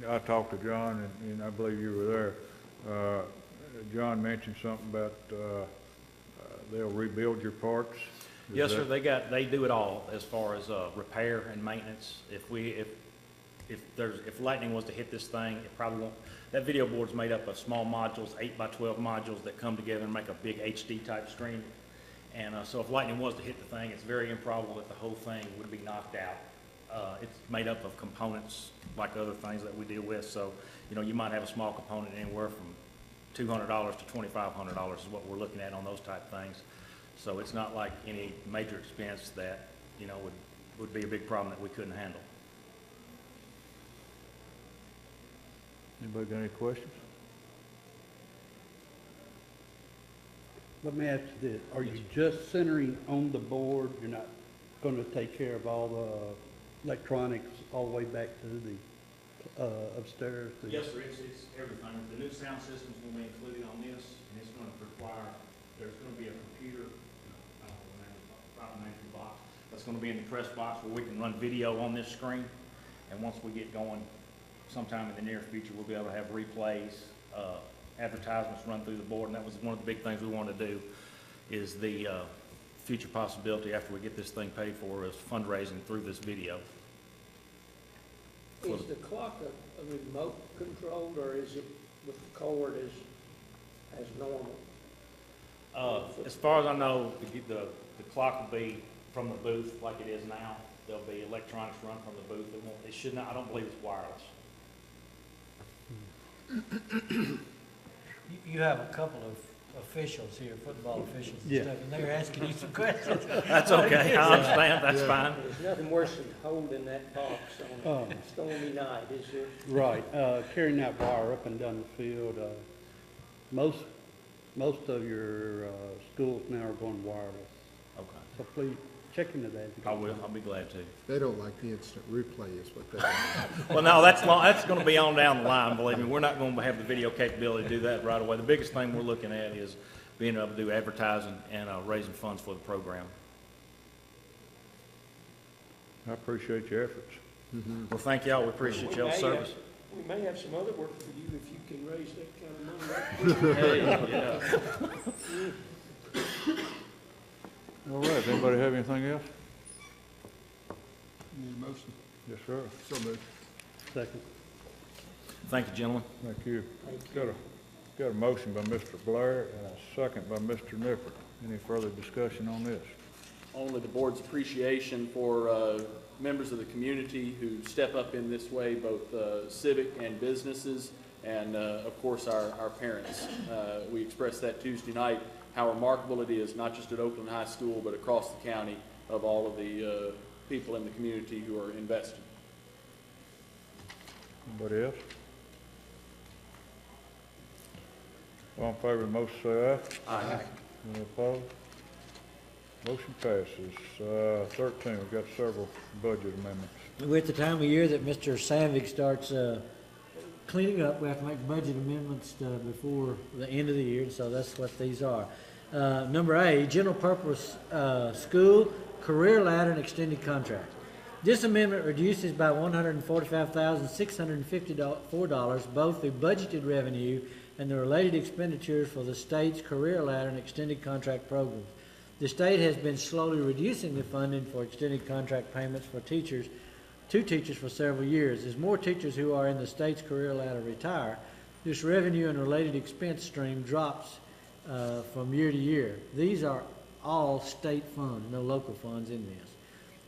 I talked to John, and I believe you were there. John mentioned something about they'll rebuild your parts.
Yes, sir. They do it all as far as repair and maintenance. If lightning was to hit this thing, it probably won't. That video board's made up of small modules, 8x12 modules that come together and make a big HD type screen. And so if lightning was to hit the thing, it's very improbable that the whole thing would be knocked out. It's made up of components like other things that we deal with. So, you know, you might have a small component anywhere from $200 to $2,500 is what we're looking at on those type things. So it's not like any major expense that, you know, would be a big problem that we couldn't handle.
Anybody got any questions?
Let me ask you this, are you just centering on the board? You're not going to take care of all the electronics all the way back to the upstairs?
Yes, sir, it's everything. The new sound systems will be included on this, and it's going to require, there's going to be a computer, I don't know the name of the box, that's going to be in the press box where we can run video on this screen. And once we get going, sometime in the near future, we'll be able to have replays, advertisements run through the board, and that was one of the big things we wanted to do, is the future possibility after we get this thing paid for is fundraising through this video.
Is the clock a remote controlled, or is it with the cord as normal?
As far as I know, the clock will be from the booth like it is now. There'll be electronics run from the booth. It should not, I don't believe it's wireless.
You have a couple of officials here, football officials and
Yeah.
stuff, and they're asking you some questions.
That's okay, I understand, that's fine.
There's nothing worse than holding that box on a stormy night, is there?
Right, carrying that wire up and down the field. Most of your schools now are going wireless.
Okay.
So please check into that.
I will, I'll be glad to.
They don't like the instant replay is what they want.
Well, no, that's going to be on down the line, believe me. We're not going to have the video capability to do that right away. The biggest thing we're looking at is being able to do advertising and raising funds for the program.
I appreciate your efforts.
Well, thank y'all. We appreciate y'all's service.
We may have some other work for you if you can raise that kind of money.
Hey, yeah.
All right, anybody have anything else?
Need a motion?
Yes, sir.
So moved.
Second.
Thank you, gentlemen.
Thank you. Got a motion by Mr. Blair and a second by Mr. Nippert. Any further discussion on this?
Only the board's appreciation for members of the community who step up in this way, both civic and businesses, and of course our parents. We expressed that Tuesday night, how remarkable it is, not just at Oakland High School, but across the county, of all of the people in the community who are invested.
Anybody else? All in favor of the motion, say aye.
Aye.
Any opposed? Motion passes. 13, we've got several budget amendments.
We're at the time of year that Mr. Sandvik starts cleaning up. We have to make budget amendments before the end of the year, so that's what these are. Number A, general purpose school career ladder and extended contract. This amendment reduces by $145,654 both the budgeted revenue and the related expenditures for the state's career ladder and extended contract programs. The state has been slowly reducing the funding for extended contract payments for teachers for several years. As more teachers who are in the state's career ladder retire, this revenue and related expense stream drops from year to year. These are all state funds, no local funds in this.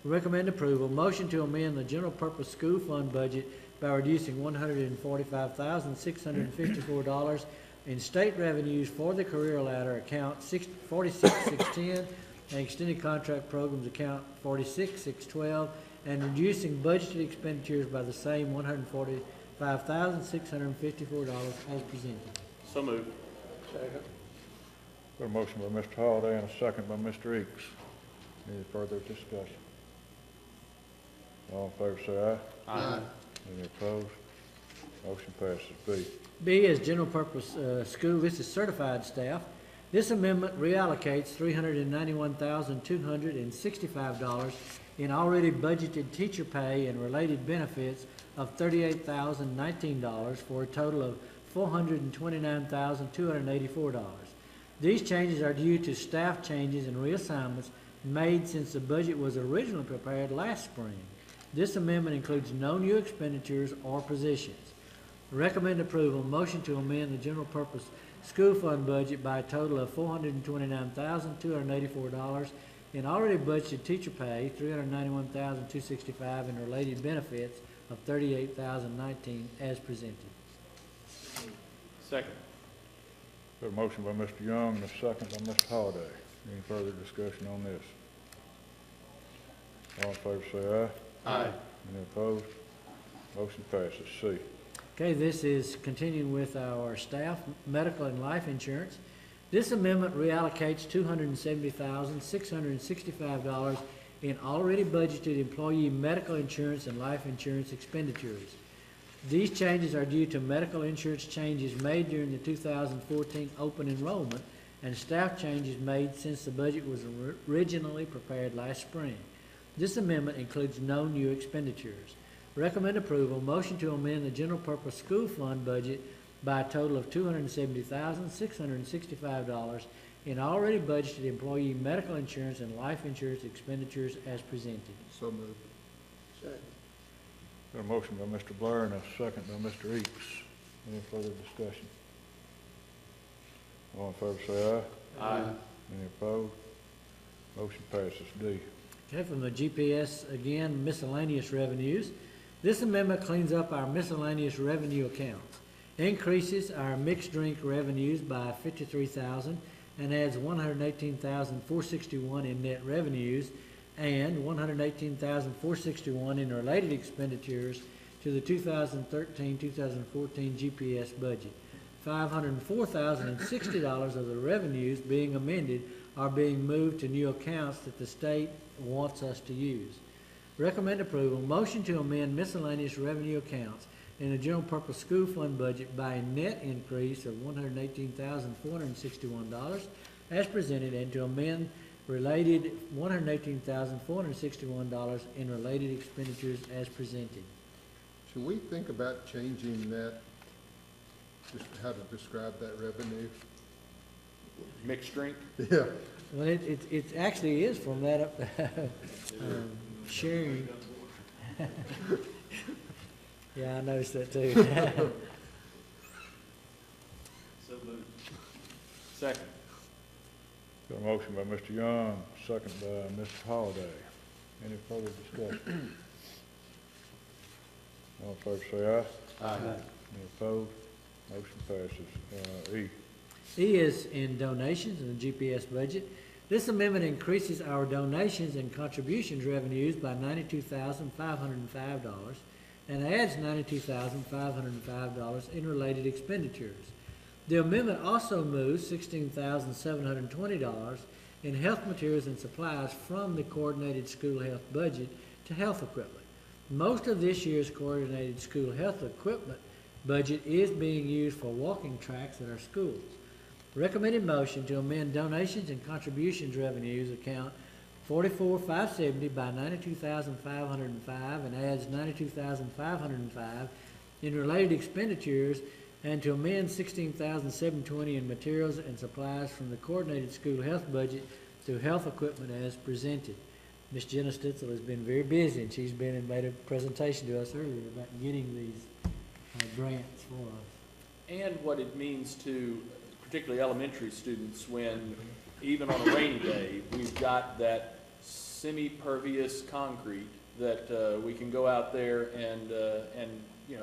Recommend approval. Motion to amend the general purpose school fund budget by reducing $145,654 in state revenues for the career ladder account 46610 and extended contract programs account 46612, and reducing budgeted expenditures by the same $145,654 as presented.
So moved.
Second.
Got a motion by Mr. Holliday and a second by Mr. Eakes. Any further discussion? All in favor say aye.
Aye.
Any opposed? Motion passes. B.
B is general purpose school. This is certified staff. This amendment reallocates $391,265 in already budgeted teacher pay and related benefits of $38,019 for a total of $429,284. These changes are due to staff changes and reassignments made since the budget was originally prepared last spring. This amendment includes no new expenditures or positions. Recommend approval. Motion to amend the general purpose school fund budget by a total of $429,284 in already budgeted teacher pay, $391,265 in related benefits of $38,019 as presented.
Second.
Got a motion by Mr. Young and a second by Mr. Holliday. Any further discussion on this? All in favor say aye.
Aye.
Any opposed? Motion passes. C.
Okay, this is continuing with our staff, medical and life insurance. This amendment reallocates $270,665 in already budgeted employee medical insurance and life insurance expenditures. These changes are due to medical insurance changes made during the 2014 open enrollment and staff changes made since the budget was originally prepared last spring. This amendment includes no new expenditures. Recommend approval. Motion to amend the general purpose school fund budget by a total of $270,665 in already budgeted employee medical insurance and life insurance expenditures as presented.
So moved.
Second.
Got a motion by Mr. Blair and a second by Mr. Eakes. Any further discussion? All in favor say aye.
Aye.
Any opposed? Motion passes. D.
Okay, from the GPS, again, miscellaneous revenues. This amendment cleans up our miscellaneous revenue accounts, increases our mixed drink revenues by $53,000 and adds $118,461 in net revenues and $118,461 in related expenditures to the 2013-2014 GPS budget. $504,060 of the revenues being amended are being moved to new accounts that the state wants us to use. Recommend approval. Motion to amend miscellaneous revenue accounts in the general purpose school fund budget by a net increase of $118,461 as presented, and to amend related $118,461 in related expenditures as presented.
Should we think about changing that, just how to describe that revenue?
Mixed drink?
Yeah.
Well, it actually is from that sharing. Yeah, I noticed that too.
So moved.
Second.
Got a motion by Mr. Young, second by Mr. Holliday. Any further discussion? All in favor say aye.
Aye.
Any opposed? Motion passes. E.
E is in donations in the GPS budget. This amendment increases our donations and contributions revenues by $92,505 and adds $92,505 in related expenditures. The amendment also moves $16,720 in health materials and supplies from the coordinated school health budget to health equipment. Most of this year's coordinated school health equipment budget is being used for walking tracks at our schools. Recommended motion to amend donations and contributions revenues account 44,570 by 92,505 and adds 92,505 in related expenditures, and to amend 16,720 in materials and supplies from the coordinated school health budget to health equipment as presented. Ms. Jenna Stitzel has been very busy, and she's been and made a presentation to us earlier about getting these grants for us.
And what it means to particularly elementary students when, even on a rainy day, we've got that semi-pervious concrete that we can go out there and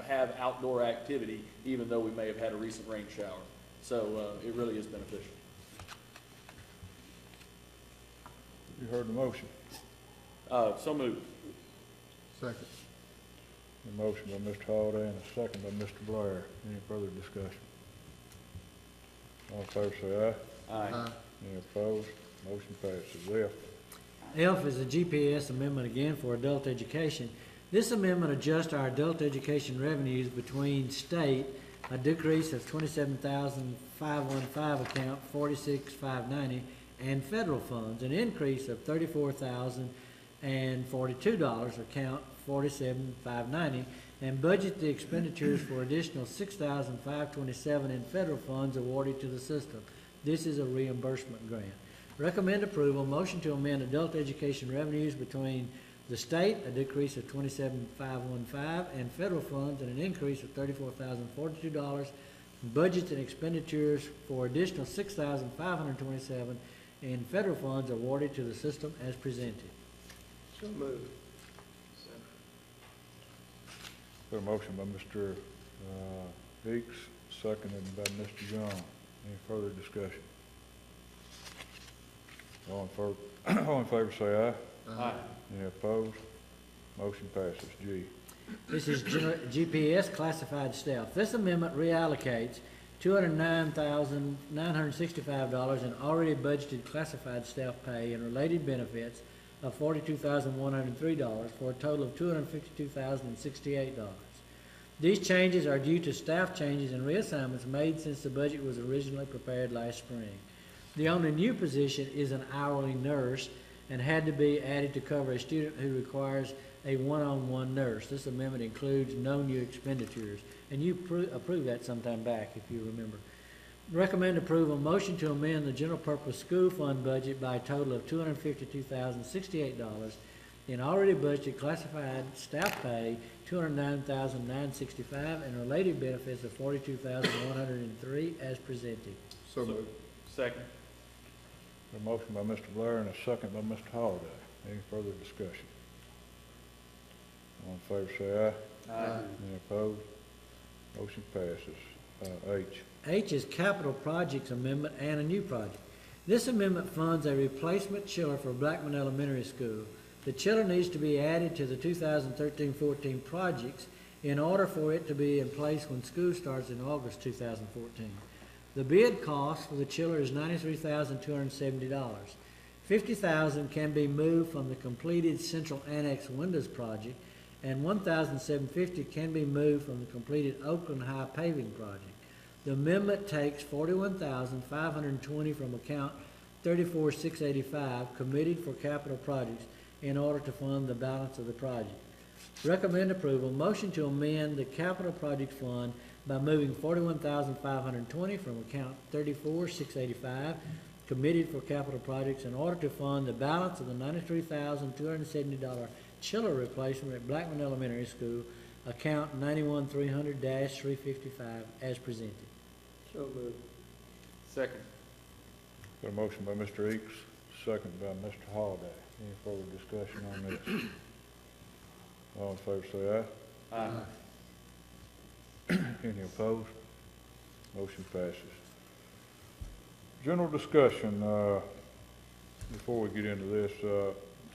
have outdoor activity, even though we may have had a recent rain shower. So it really is beneficial.
You heard the motion.
So moved.
Second.
A motion by Mr. Holliday and a second by Mr. Blair. Any further discussion? All in favor say aye.
Aye.
Any opposed? Motion passes. F.
F is a GPS amendment again for adult education. This amendment adjusts our adult education revenues between state, a decrease of $27,515 account 46,590, and federal funds, an increase of $34,042 account 47,590, and budget the expenditures for additional $6,527 in federal funds awarded to the system. This is a reimbursement grant. Recommend approval. Motion to amend adult education revenues between the state, a decrease of $27,515, and federal funds, and an increase of $34,042. Budgets and expenditures for additional $6,527 in federal funds awarded to the system as presented.
So moved.
Got a motion by Mr. Eakes, seconded by Mr. John. Any further discussion? All in favor say aye.
Aye.
Any opposed? Motion passes. G.
This is GPS classified staff. This amendment reallocates $209,965 in already budgeted classified staff pay and related benefits of $42,103 for a total of $252,068. These changes are due to staff changes and reassignments made since the budget was originally prepared last spring. The only new position is an hourly nurse and had to be added to cover a student who requires a one-on-one nurse. This amendment includes no new expenditures, and you approved that sometime back, if you remember. Recommend approval. Motion to amend the general purpose school fund budget by a total of $252,068 in already budgeted classified staff pay, $209,965, and related benefits of $42,103 as presented.
So moved.
Second.
A motion by Mr. Blair and a second by Mr. Holliday. Any further discussion? All in favor say aye.
Aye.
Any opposed? Motion passes. H.
H is capital projects amendment and a new project. This amendment funds a replacement chiller for Blackman Elementary School. The chiller needs to be added to the 2013-14 projects in order for it to be in place when school starts in August 2014. The bid cost for the chiller is $93,270. $50,000 can be moved from the completed Central Annex Windows project, and $1,750 can be moved from the completed Oakland High paving project. The amendment takes $41,520 from account 34,685 committed for capital projects in order to fund the balance of the project. Recommend approval. Motion to amend the capital project fund by moving $41,520 from account 34,685 committed for capital projects in order to fund the balance of the $93,270 chiller replacement at Blackman Elementary School, account 91,300-355 as presented.
So moved.
Second.
Got a motion by Mr. Eakes, second by Mr. Holliday. Any further discussion on this? All in favor say aye.
Aye.
Any opposed? Motion passes. General discussion. Before we get into this,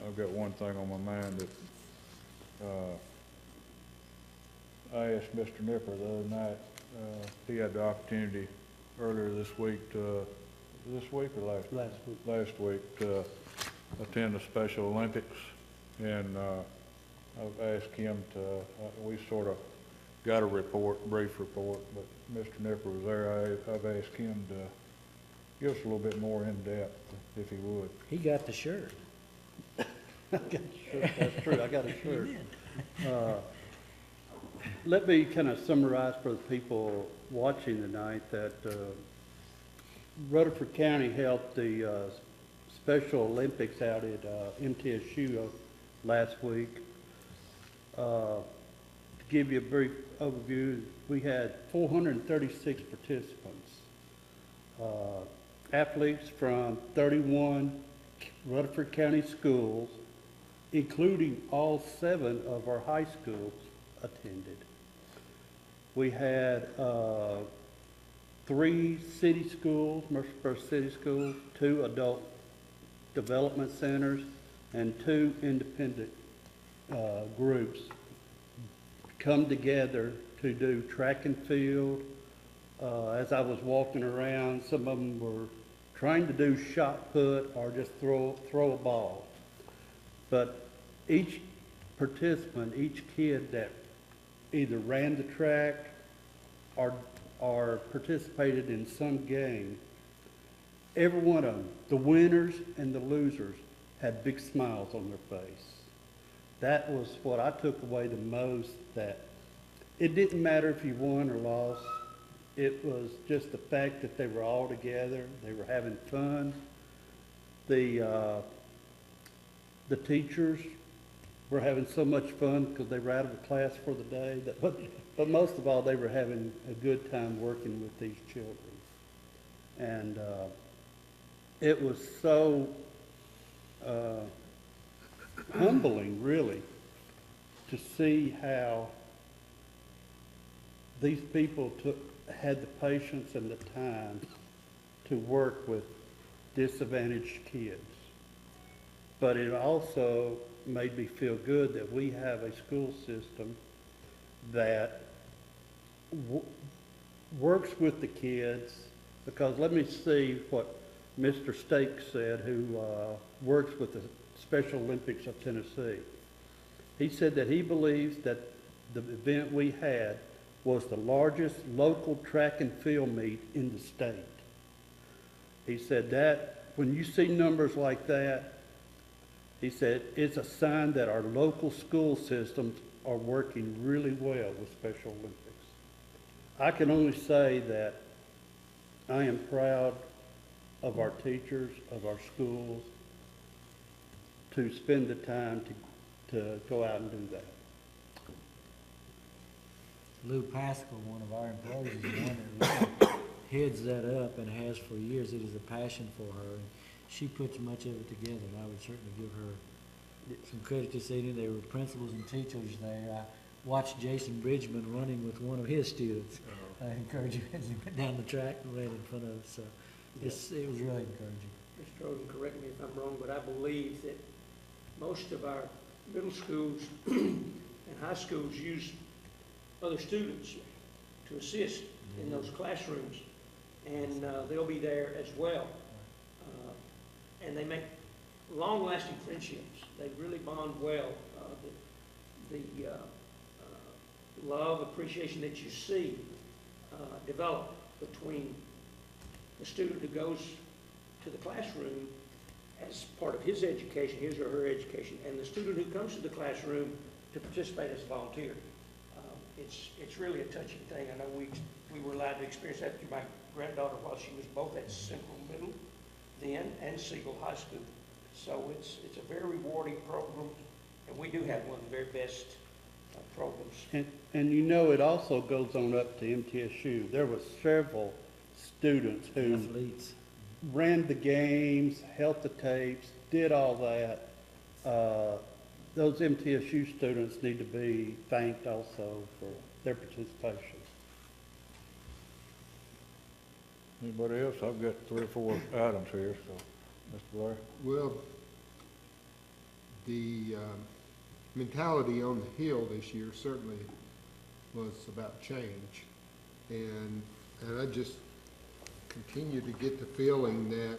I've got one thing on my mind that I asked Mr. Nipper the other night. He had the opportunity earlier this week this week or last week? Last week to attend the Special Olympics, and I've asked him to, we sort of got a report, brief report, but Mr. Nipper was there. I've asked him give us a little bit more in-depth, if he would.
He got the shirt.
That's true, I got a shirt. Let me kind of summarize for the people watching tonight that Rutherford County held the Special Olympics out at MTSU last week. To give you a brief overview, we had 436 participants. Athletes from 31 Rutherford County schools, including all 7 of our high schools, attended. We had 3 city schools, Murfreesboro City Schools, 2 adult development centers, and 2 independent groups come together to do track and field. As I was walking around, some of them were trying to do shot put or just throw a ball. But each participant, each kid that either ran the track or participated in some game, every one of them, the winners and the losers, had big smiles on their face. That was what I took away the most, that it didn't matter if you won or lost. It was just the fact that they were all together, they were having fun. The teachers were having so much fun because they were out of the class for the day. But most of all, they were having a good time working with these children. And it was so humbling, really, to see how these people had the patience and the time to work with disadvantaged kids. But it also made me feel good that we have a school system that works with the kids, because let me see what Mr. Stake said, who works with the Special Olympics of Tennessee. He said that he believes that the event we had was the largest local track and field meet in the state. He said that when you see numbers like that, he said it's a sign that our local school systems are working really well with Special Olympics. I can only say that I am proud of our teachers, of our schools, to spend the time to go out and do that.
Lou Pascal, one of our employees, is the one that really heads that up and has for years. It is a passion for her, and she puts much of it together, and I would certainly give her some credit this evening. There were principals and teachers there. I watched Jason Bridgman running with one of his students. I encourage you as he went down the track and ran in front of us. So it was really encouraging.
Mr. Odom, correct me if I'm wrong, but I believe that most of our middle schools and high schools use other students to assist in those classrooms, and they'll be there as well. And they make long-lasting friendships. They really bond well. The love, appreciation that you see develop between the student who goes to the classroom as part of his education, his or her education, and the student who comes to the classroom to participate as a volunteer. It's really a touching thing. I know we were allowed to experience that through my granddaughter while she was both at Central Middle then and Siegel High School. So it's a very rewarding program, and we do have one of the very best programs.
And you know, it also goes on up to MTSU. There were several students who ran the games, held the tapes, did all that. Those MTSU students need to be thanked also for their participation.
Anybody else? I've got 3 or 4 items here, so, Mr. Blair.
Well, the mentality on the Hill this year certainly was about change. And I just continue to get the feeling that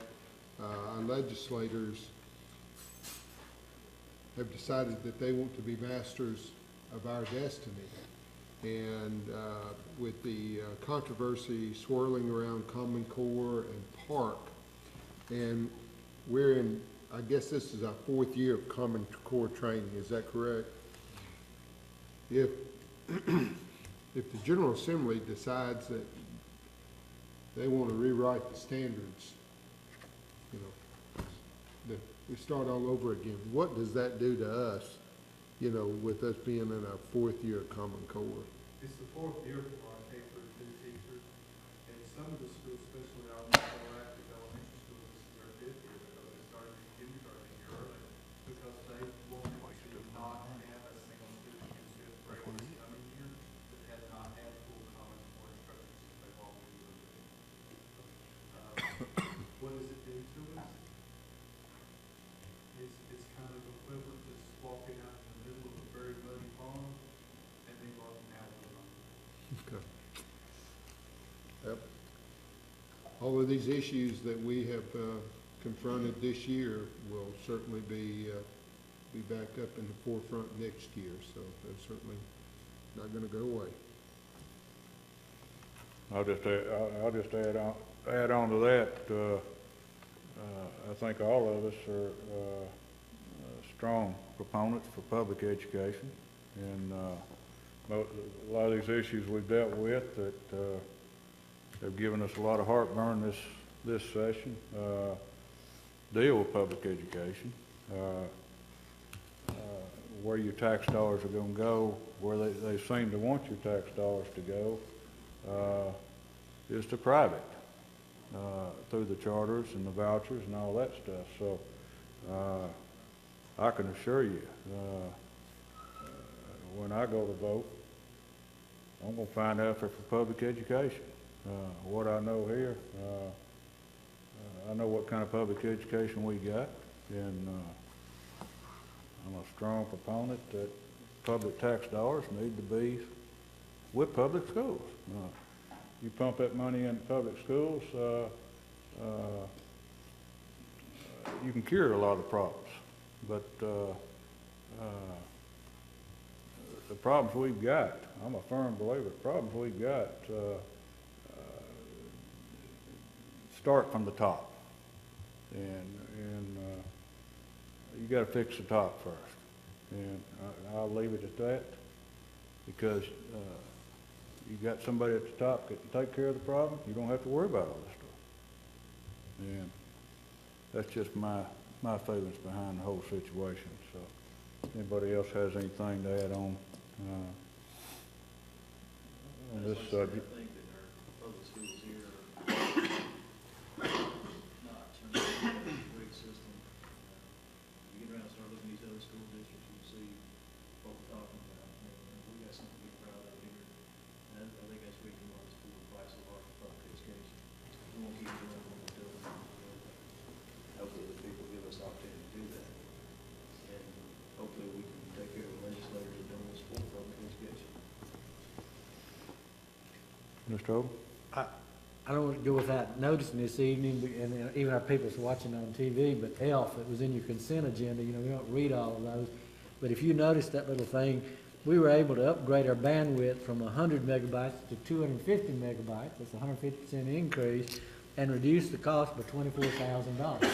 our legislators have decided that they want to be masters of our destiny. And with the controversy swirling around Common Core and Park, And we're in, I guess this is our 4th year of Common Core training, is that correct? If, if the General Assembly decides that they want to rewrite the standards, you know, that we start all over again, what does that do to us, you know, with us being in our 4th year of Common Core?
It's the 4th year for our K-2 teachers, and some of the schools, especially our more active elementary schools, this is their 5th year because they started in kindergarten a year early, because they wanted to not have a single student in 5th grade this coming year that had not had full Common Core instruction since they've always lived there. What does it do to us? It's kind of equivalent to just walking out in the middle of a very muddy pond and then walking out of the pond.
Okay. Yep. All of these issues that we have confronted this year will certainly be back up in the forefront next year, so they're certainly not going to go away.
I'll just add on to that. I think all of us are strong proponents for public education, and a lot of these issues we've dealt with that have given us a lot of heartburn this session deal with public education. Where your tax dollars are going to go, where they seem to want your tax dollars to go, is to private, through the charters and the vouchers and all that stuff. So I can assure you, when I go to vote, I'm going to find out if it's for public education. What I know here, I know what kind of public education we got, and I'm a strong proponent that public tax dollars need to be with public schools. You pump that money into public schools, you can cure a lot of problems. But the problems we've got, I'm a firm believer, the problems we've got start from the top. And you got to fix the top first. And I'll leave it at that, because you got somebody at the top that can take care of the problem. You don't have to worry about all this stuff. And that's just my feelings behind the whole situation. So, anybody else has anything to add on this subject?
I think that our public schools here are not turned out a great system. You get around and start looking at these other school districts, you see what we're talking about. And we got something to be proud of here. And I think that's the reason why the school fights so hard for public education. We won't keep doing what we're doing. Hopefully the people give us the opportunity to do that. And hopefully we can take care of the legislators that don't support public education.
Mr. Odom?
I don't want to go without noticing this evening, and even our people's watching on TV, but ELF, it was in your consent agenda, you know, we don't read all of those. But if you notice that little thing, we were able to upgrade our bandwidth from 100 megabytes to 250 megabytes, that's a 150% increase, and reduce the cost by $24,000.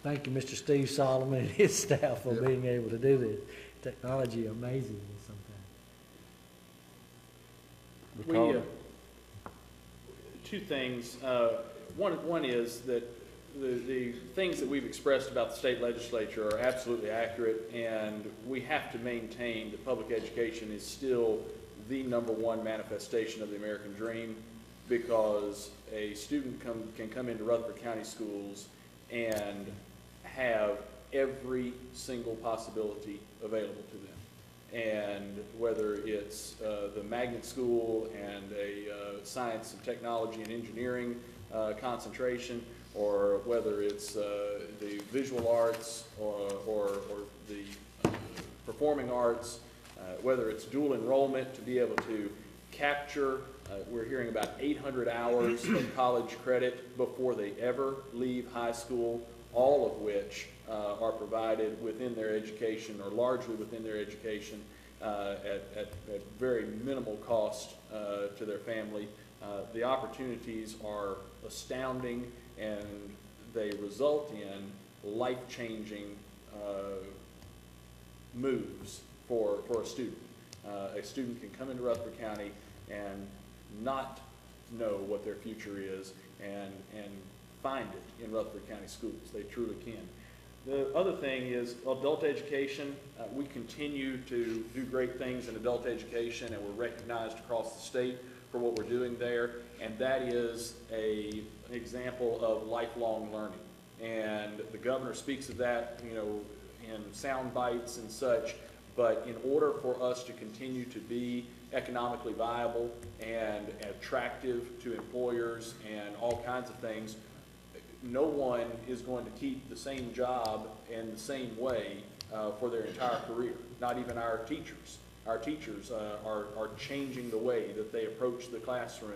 Thank you, Mr. Steve Solomon and his staff for being able to do this. Technology amazing sometimes.
Two things. One is that the things that we've expressed about the state legislature are absolutely accurate, and we have to maintain that public education is still the #1 manifestation of the American dream, because a student can come into Rutherford County schools and have every single possibility available to them. And whether it's the magnet school and a science and technology and engineering concentration, or whether it's the visual arts or the performing arts, whether it's dual enrollment to be able to capture, we're hearing about 800 hours of college credit before they ever leave high school, all of which are provided within their education, or largely within their education, at very minimal cost to their family. The opportunities are astounding, and they result in life-changing moves for a student. A student can come into Rutherford County and not know what their future is and find it in Rutherford County schools. They truly can. The other thing is adult education. We continue to do great things in adult education, and we're recognized across the state for what we're doing there, and that is an example of lifelong learning. And the governor speaks of that, you know, in sound bites and such, but in order for us to continue to be economically viable and attractive to employers and all kinds of things, no one is going to keep the same job in the same way for their entire career, not even our teachers. Our teachers are changing the way that they approach the classroom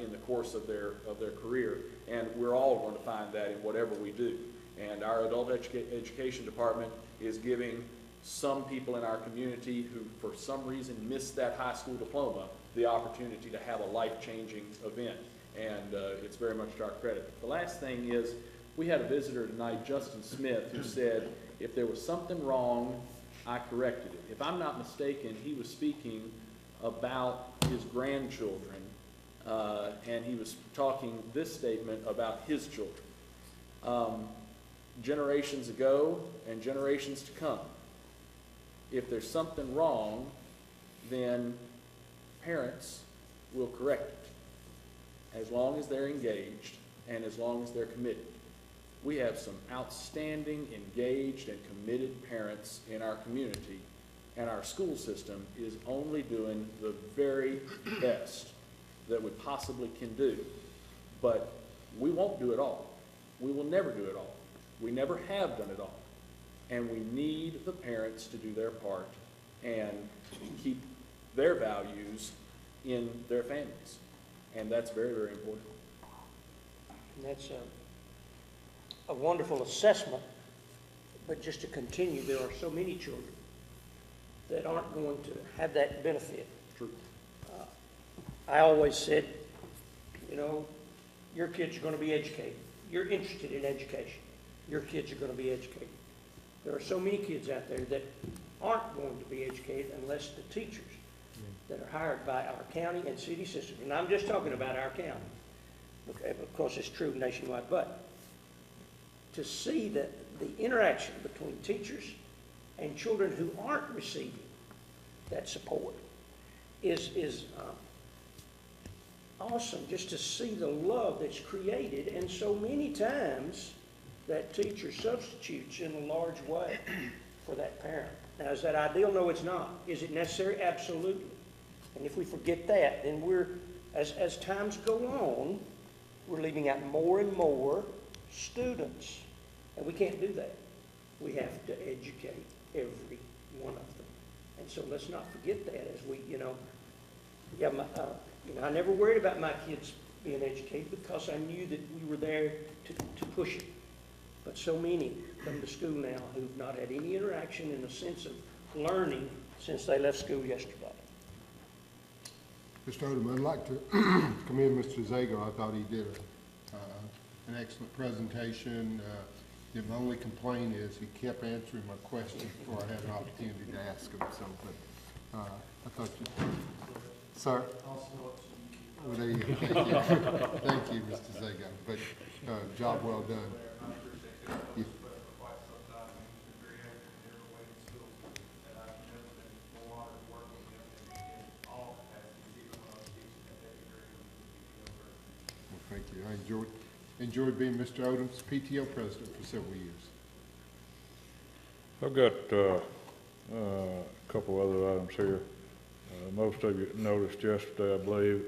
in the course of their career, and we're all going to find that in whatever we do. And our adult education department is giving some people in our community who for some reason missed that high school diploma the opportunity to have a life-changing event, and it's very much to our credit. The last thing is, we had a visitor tonight, Justin Smith, who said if there was something wrong, I corrected it. If I'm not mistaken, he was speaking about his grandchildren, and he was talking this statement about his children. Generations ago and generations to come, if there's something wrong, then parents will correct it, as long as they're engaged and as long as they're committed. We have some outstanding, engaged, and committed parents in our community, and our school system is only doing the very best that we possibly can do. But we won't do it all. We will never do it all. We never have done it all. And we need the parents to do their part and keep their values in their families. And that's very, very important.
And that's a wonderful assessment, but just to continue, there are so many children that aren't going to have that benefit.
True.
I always said, you know, your kids are going to be educated. You're interested in education. Your kids are going to be educated. There are so many kids out there that aren't going to be educated unless the teachers that are hired by our county and city system, and I'm just talking about our county, okay, of course it's true nationwide, but to see the interaction between teachers and children who aren't receiving that support is awesome, just to see the love that's created, and so many times that teacher substitutes in a large way for that parent. Now, is that ideal? No, it's not. Is it necessary? Absolutely. And if we forget that, then we're, as times go on, we're leaving out more and more students. And we can't do that. We have to educate every one of them. And so let's not forget that as we, I never worried about my kids being educated because I knew that we were there to push it. But so many come to school now who've not had any interaction in a sense of learning since they left school yesterday.
Mr. Odom, I'd like to commend Mr. Zago. I thought he did an excellent presentation. The only complaint is he kept answering my questions before I had an opportunity to ask him. So, but I thought you, sir. Well, there you go. Thank you, Mr. Zago. But job well done. You, thank you. I enjoyed being Mr. Odom's PTO president for several years.
I've got a couple other items here. Most of you noticed yesterday, I believe,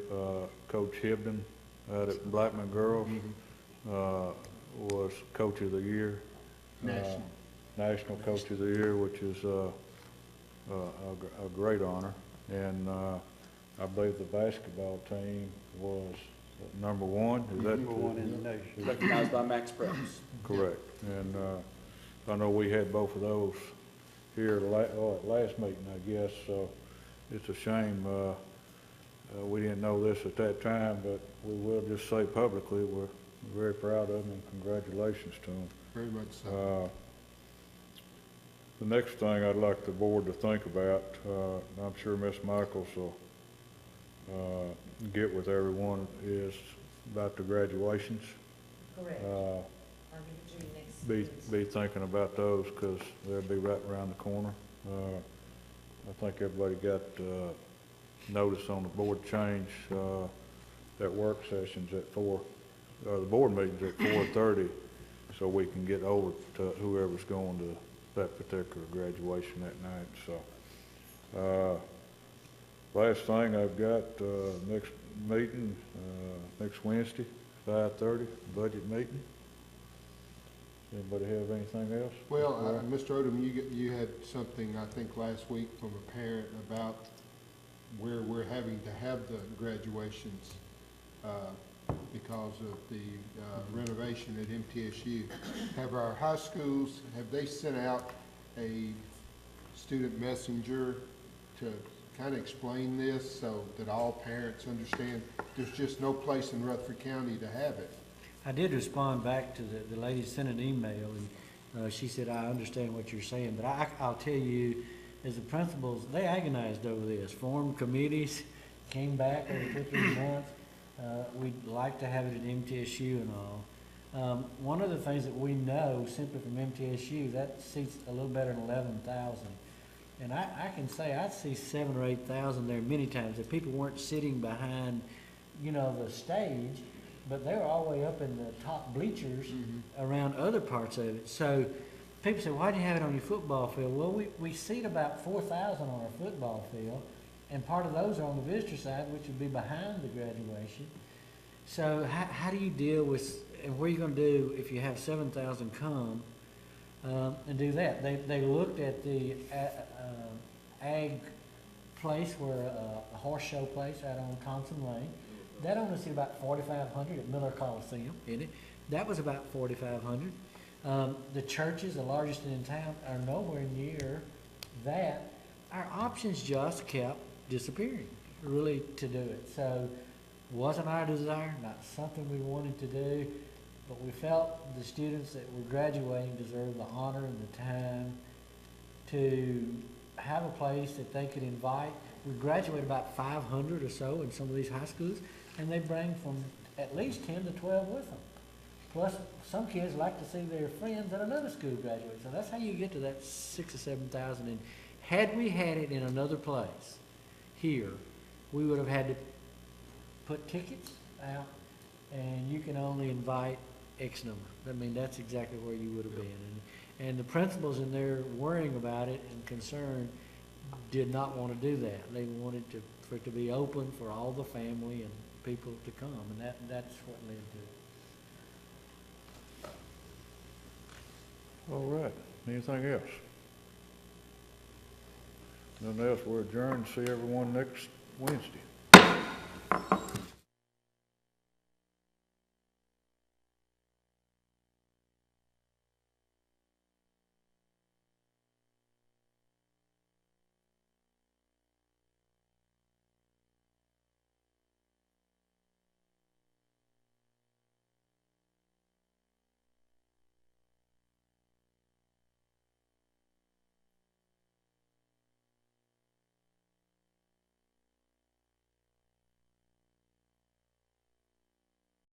Coach Hibden out at Blackman Girls was Coach of the Year. National Coach of the Year, which is a great honor. And I believe the basketball team was number one. Is that
number one in the nation?
Recognized by Max Preps.
Correct. And I know we had both of those here at last meeting, I guess. So it's a shame we didn't know this at that time, but we will just say publicly We're very proud of them, and congratulations to them.
Very much so.
The next thing I'd like the board to think about, I'm sure Ms. Michaels will get with everyone, is about the graduations.
Correct. I'll give it to you next.
Be thinking about those, because they'll be right around the corner. I think everybody got notice on the board change that work sessions at 4, the board meetings at 4:30, so we can get over to whoever's going to that particular graduation that night. So, last thing I've got, next meeting, next Wednesday, 5:30, budget meeting. Anybody have anything else?
Well, Mr. Odom, you had something, I think, last week from a parent about where we're having to have the graduations because of the renovation at MTSU. Have our high schools, have they sent out a student messenger to kind of explain this so that all parents understand there's just no place in Rutherford County to have it?
I did respond back to the lady that sent an email, and she said, I understand what you're saying, but I'll tell you, as the principals, they agonized over this, formed committees, came back over 2 or 3 months. We'd like to have it at MTSU and all. One of the things that we know simply from MTSU, that seats a little better than 11,000. And I can say I'd see 7,000 or 8,000 there many times. If people weren't sitting behind, the stage, but they were all the way up in the top bleachers around other parts of it. So people say, why do you have it on your football field? Well, we seat about 4,000 on our football field, and part of those are on the visitor side, which would be behind the graduation. So how do you deal with, and what are you going to do if you have 7,000 come and do that? They looked at the ag place, where a horse show place out on Thompson Lane. That only seated about 4,500 at Miller Coliseum, isn't it? That was about 4,500. The churches, the largest in town, are nowhere near that. Our options just kept disappearing, really, to do it. So wasn't our desire, not something we wanted to do, but we felt the students that were graduating deserved the honor and the time to have a place that they could invite. We graduate about 500 or so in some of these high schools, and they bring from at least 10 to 12 with them. Plus, some kids like to see their friends at another school graduate. So that's how you get to that 6,000 or 7,000. And had we had it in another place here, we would have had to put tickets out, and you can only invite X number. I mean, that's exactly where you would have been. And the principals in there worrying about it and concerned did not want to do that. They wanted for it to be open for all the family and people to come, and that's what led to it.
All right. Anything else? Nothing else. We're adjourned. See everyone next Wednesday.